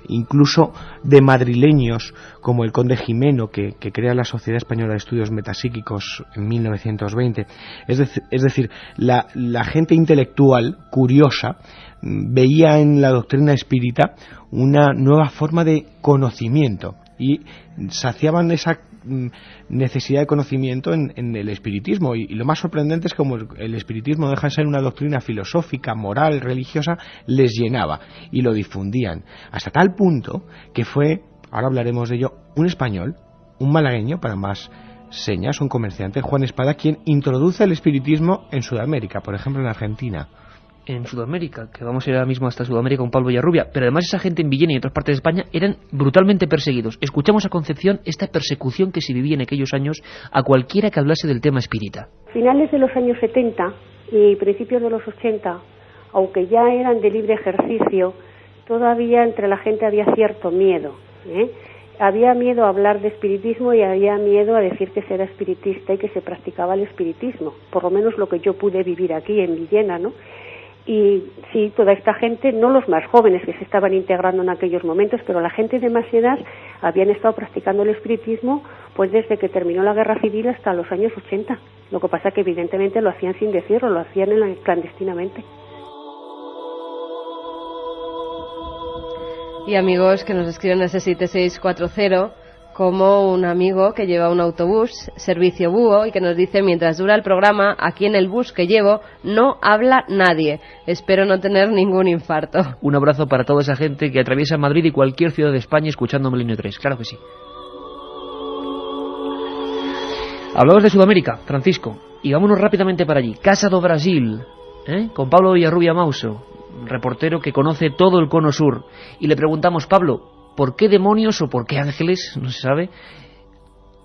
incluso de madrileños como el conde Jimeno, que crea la Sociedad Española de Estudios Metapsíquicos en 1920. Es decir, la gente intelectual, curiosa, veía en la doctrina espírita una nueva forma de conocimiento y saciaban esa necesidad de conocimiento en el espiritismo, y lo más sorprendente es como el espiritismo deja de ser una doctrina filosófica, moral, religiosa, les llenaba y lo difundían hasta tal punto que fue, ahora hablaremos de ello, un español, un malagueño para más señas, un comerciante, Juan Espada, quien introduce el espiritismo en Sudamérica, por ejemplo en Argentina. en Sudamérica, que vamos a ir ahora mismo hasta Sudamérica con Pablo Villarrubia, pero además esa gente en Villena y en otras partes de España eran brutalmente perseguidos. Escuchamos a Concepción esta persecución que se vivía en aquellos años a cualquiera que hablase del tema espírita. Finales de los años 70 y principios de los 80, aunque ya eran de libre ejercicio, todavía entre la gente había cierto miedo, Había miedo a hablar de espiritismo y había miedo a decir que se era espiritista y que se practicaba el espiritismo, por lo menos lo que yo pude vivir aquí en Villena, ¿no? Y sí, toda esta gente, no los más jóvenes que se estaban integrando en aquellos momentos, pero la gente de más edad habían estado practicando el espiritismo pues desde que terminó la Guerra Civil hasta los años 80. Lo que pasa que evidentemente lo hacían sin decirlo, lo hacían clandestinamente. Y amigos que nos escriben a ese 7640, como un amigo que lleva un autobús, servicio búho, y que nos dice: mientras dura el programa, aquí en el bus que llevo no habla nadie. Espero no tener ningún infarto. Un abrazo para toda esa gente que atraviesa Madrid y cualquier ciudad de España escuchando Milenio 3. Claro que sí. Hablamos de Sudamérica, Francisco, y vámonos rápidamente para allí. Casa do Brasil, con Pablo Villarrubia Mauso, reportero que conoce todo el cono sur. Y le preguntamos: Pablo, ¿por qué demonios o por qué ángeles, no se sabe,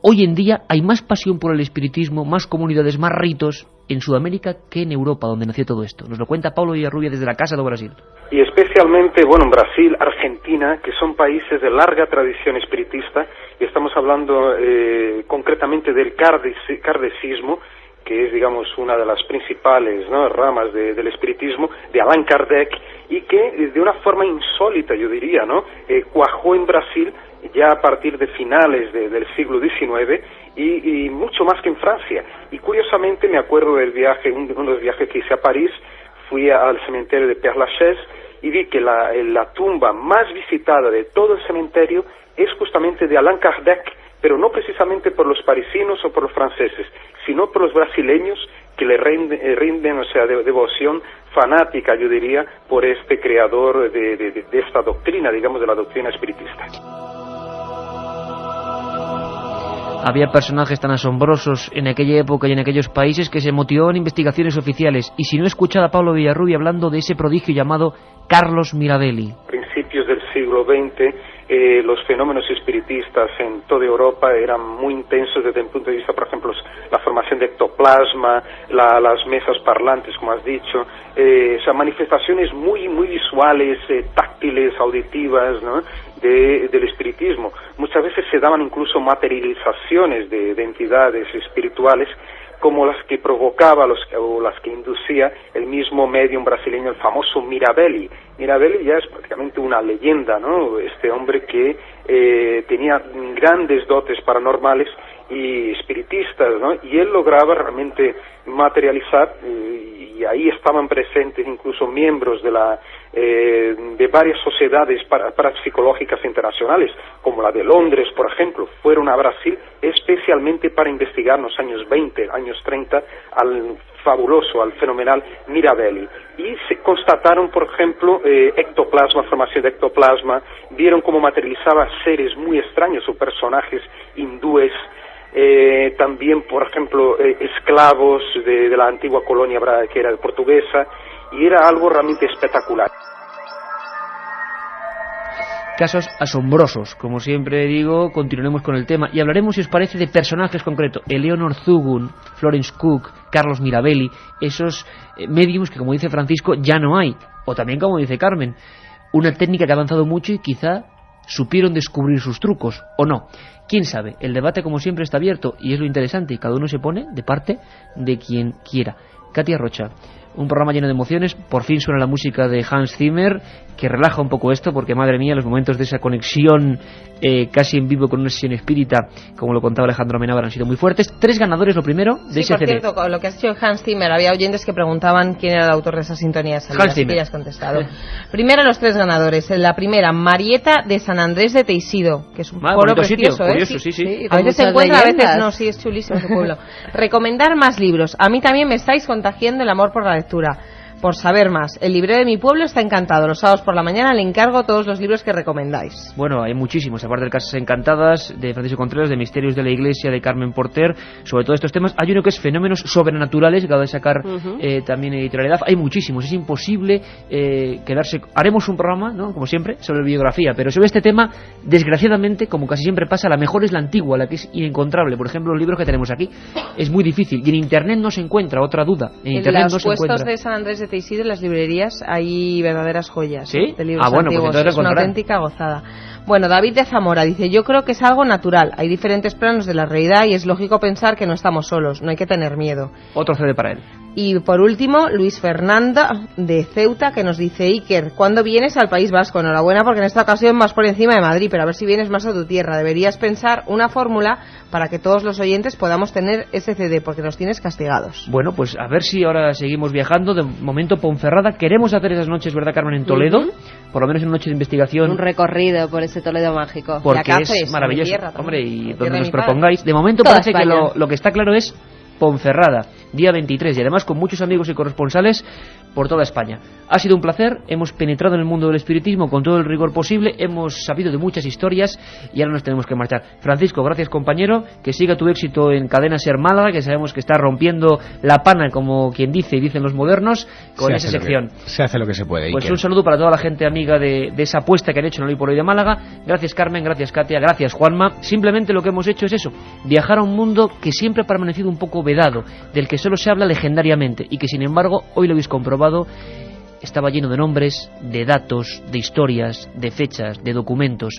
hoy en día hay más pasión por el espiritismo, más comunidades, más ritos en Sudamérica que en Europa, donde nació todo esto? Nos lo cuenta Pablo Villarrubia desde la Casa do Brasil. Y especialmente, en Brasil, Argentina, que son países de larga tradición espiritista, y estamos hablando concretamente del kardecismo, que es, digamos, una de las principales ramas del espiritismo, de Allan Kardec, y que de una forma insólita, yo diría, cuajó en Brasil ya a partir de finales del siglo XIX y mucho más que en Francia. Y curiosamente me acuerdo del viaje, uno de los viajes que hice a París, fui al cementerio de Père Lachaise y vi que la tumba más visitada de todo el cementerio es justamente de Allan Kardec, pero no precisamente por los parisinos o por los franceses, sino por los brasileños que le rinden, devoción fanática, yo diría, por este creador de esta doctrina, digamos, de la doctrina espiritista. Había personajes tan asombrosos en aquella época y en aquellos países que se motivaban investigaciones oficiales. Y si no, escuchad a Pablo Villarrubia hablando de ese prodigio llamado Carlos Mirabelli. Principios del siglo XX, los fenómenos espiritistas en toda Europa eran muy intensos desde el punto de vista, por ejemplo, la formación de ectoplasma, las mesas parlantes, como has dicho, manifestaciones muy visuales, táctiles, auditivas, del espiritismo. Muchas veces se daban incluso materializaciones de entidades espirituales, como las que provocaba o las que inducía el mismo medium brasileño, el famoso Mirabelli. Mirabelli ya es prácticamente una leyenda, Este hombre que tenía grandes dotes paranormales y espiritistas, Y él lograba realmente materializar, y ahí estaban presentes incluso miembros de varias sociedades parapsicológicas internacionales, como la de Londres, por ejemplo, fueron a Brasil especialmente para investigar en los años 20, años 30, al fabuloso, al fenomenal Mirabelli. Y se constataron, por ejemplo, ectoplasma, formación de ectoplasma, vieron cómo materializaba seres muy extraños o personajes hindúes, también, por ejemplo, esclavos de la antigua colonia que era portuguesa, y era algo realmente espectacular. Casos asombrosos, como siempre digo. Continuaremos con el tema y hablaremos, si os parece, de personajes concretos: Eleonor Zugun, Florence Cook, Carlos Mirabelli, esos médiums que, como dice Francisco, ya no hay, o también, como dice Carmen, una técnica que ha avanzado mucho y quizá supieron descubrir sus trucos, o no. ¿Quién sabe? El debate, como siempre, está abierto y es lo interesante, y cada uno se pone de parte de quien quiera. Katia Rocha, un programa lleno de emociones. Por fin suena la música de Hans Zimmer, que relaja un poco esto, porque madre mía, los momentos de esa conexión casi en vivo con una sesión espírita, como lo contaba Alejandro Amenábar, han sido muy fuertes. 3 ganadores, lo primero, de ese CD. Por cierto, con lo que has dicho Hans Zimmer, había oyentes que preguntaban quién era el autor de esa sintonía. Hans Zimmer. Ya has contestado. Primero, los 3 ganadores. La primera, Marieta de San Andrés de Teixido, que es un pueblo precioso, curioso, sí. A veces se encuentra, a veces no, sí, es chulísimo ese pueblo. Recomendar más libros. A mí también me estáis contagiando el amor por la lectura. por saber más. El librero de mi pueblo está encantado. Los sábados por la mañana le encargo todos los libros que recomendáis. Bueno, hay muchísimos, aparte de Casas Encantadas, de Francisco Contreras, de Misterios de la Iglesia, de Carmen Porter, sobre todo estos temas. Hay uno que es Fenómenos Sobrenaturales, que acaba de sacar también Editorialidad. Hay muchísimos, es imposible quedarse... Haremos un programa, ¿no?, como siempre, sobre biografía, pero sobre este tema, desgraciadamente, como casi siempre pasa, la mejor es la antigua, la que es inencontrable. Por ejemplo, los libros que tenemos aquí, es muy difícil, y en Internet no se encuentra, otra duda, en Internet no se encuentra. En los puestos de San Andrés de Teixido, en las librerías, hay verdaderas joyas. ¿Sí? De libros Bueno, antiguos. pues es una auténtica gozada. Bueno, David de Zamora dice, yo creo que es algo natural, hay diferentes planos de la realidad y es lógico pensar que no estamos solos, no hay que tener miedo. Otro CD para él. Y por último, Luis Fernanda de Ceuta, que nos dice, Iker, ¿cuándo vienes al País Vasco? Enhorabuena, porque en esta ocasión vas por encima de Madrid, pero a ver si vienes más a tu tierra. Deberías pensar una fórmula para que todos los oyentes podamos tener ese CD, porque nos tienes castigados. Bueno, pues a ver si ahora seguimos viajando. De momento, Ponferrada. Queremos hacer esas noches, ¿verdad, Carmen, en Toledo? Por lo menos en una noche de investigación. Un recorrido por ese Toledo mágico. Porque es maravilloso. Hombre, y donde nos propongáis. De momento parece que lo que está claro es Ponferrada, día 23, y además con muchos amigos y corresponsales por toda España. Ha sido un placer, hemos penetrado en el mundo del espiritismo con todo el rigor posible, hemos sabido de muchas historias y ahora nos tenemos que marchar. Francisco, gracias compañero, que siga tu éxito en Cadena SER Málaga, que sabemos que está rompiendo la pana, como quien dice y dicen los modernos, con esa sección. Se hace lo que se puede. Pues un saludo para toda la gente amiga de esa apuesta que han hecho en Hoy por Hoy de Málaga. Gracias Carmen, gracias Katia, gracias Juanma. Simplemente lo que hemos hecho es eso, viajar a un mundo que siempre ha permanecido un poco vedado, del que solo se habla legendariamente y que sin embargo, hoy lo habéis comprobado, estaba lleno de nombres, de datos, de historias, de fechas, de documentos.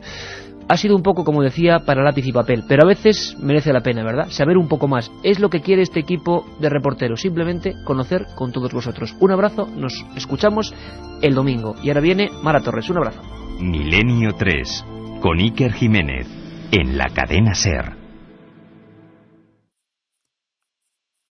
Ha sido un poco, como decía, para lápiz y papel, pero a veces merece la pena, ¿verdad? Saber un poco más. Es lo que quiere este equipo de reporteros, simplemente conocer con todos vosotros. Un abrazo, nos escuchamos el domingo. Y ahora viene Mara Torres, un abrazo. Milenio 3, con Iker Jiménez, en la Cadena SER.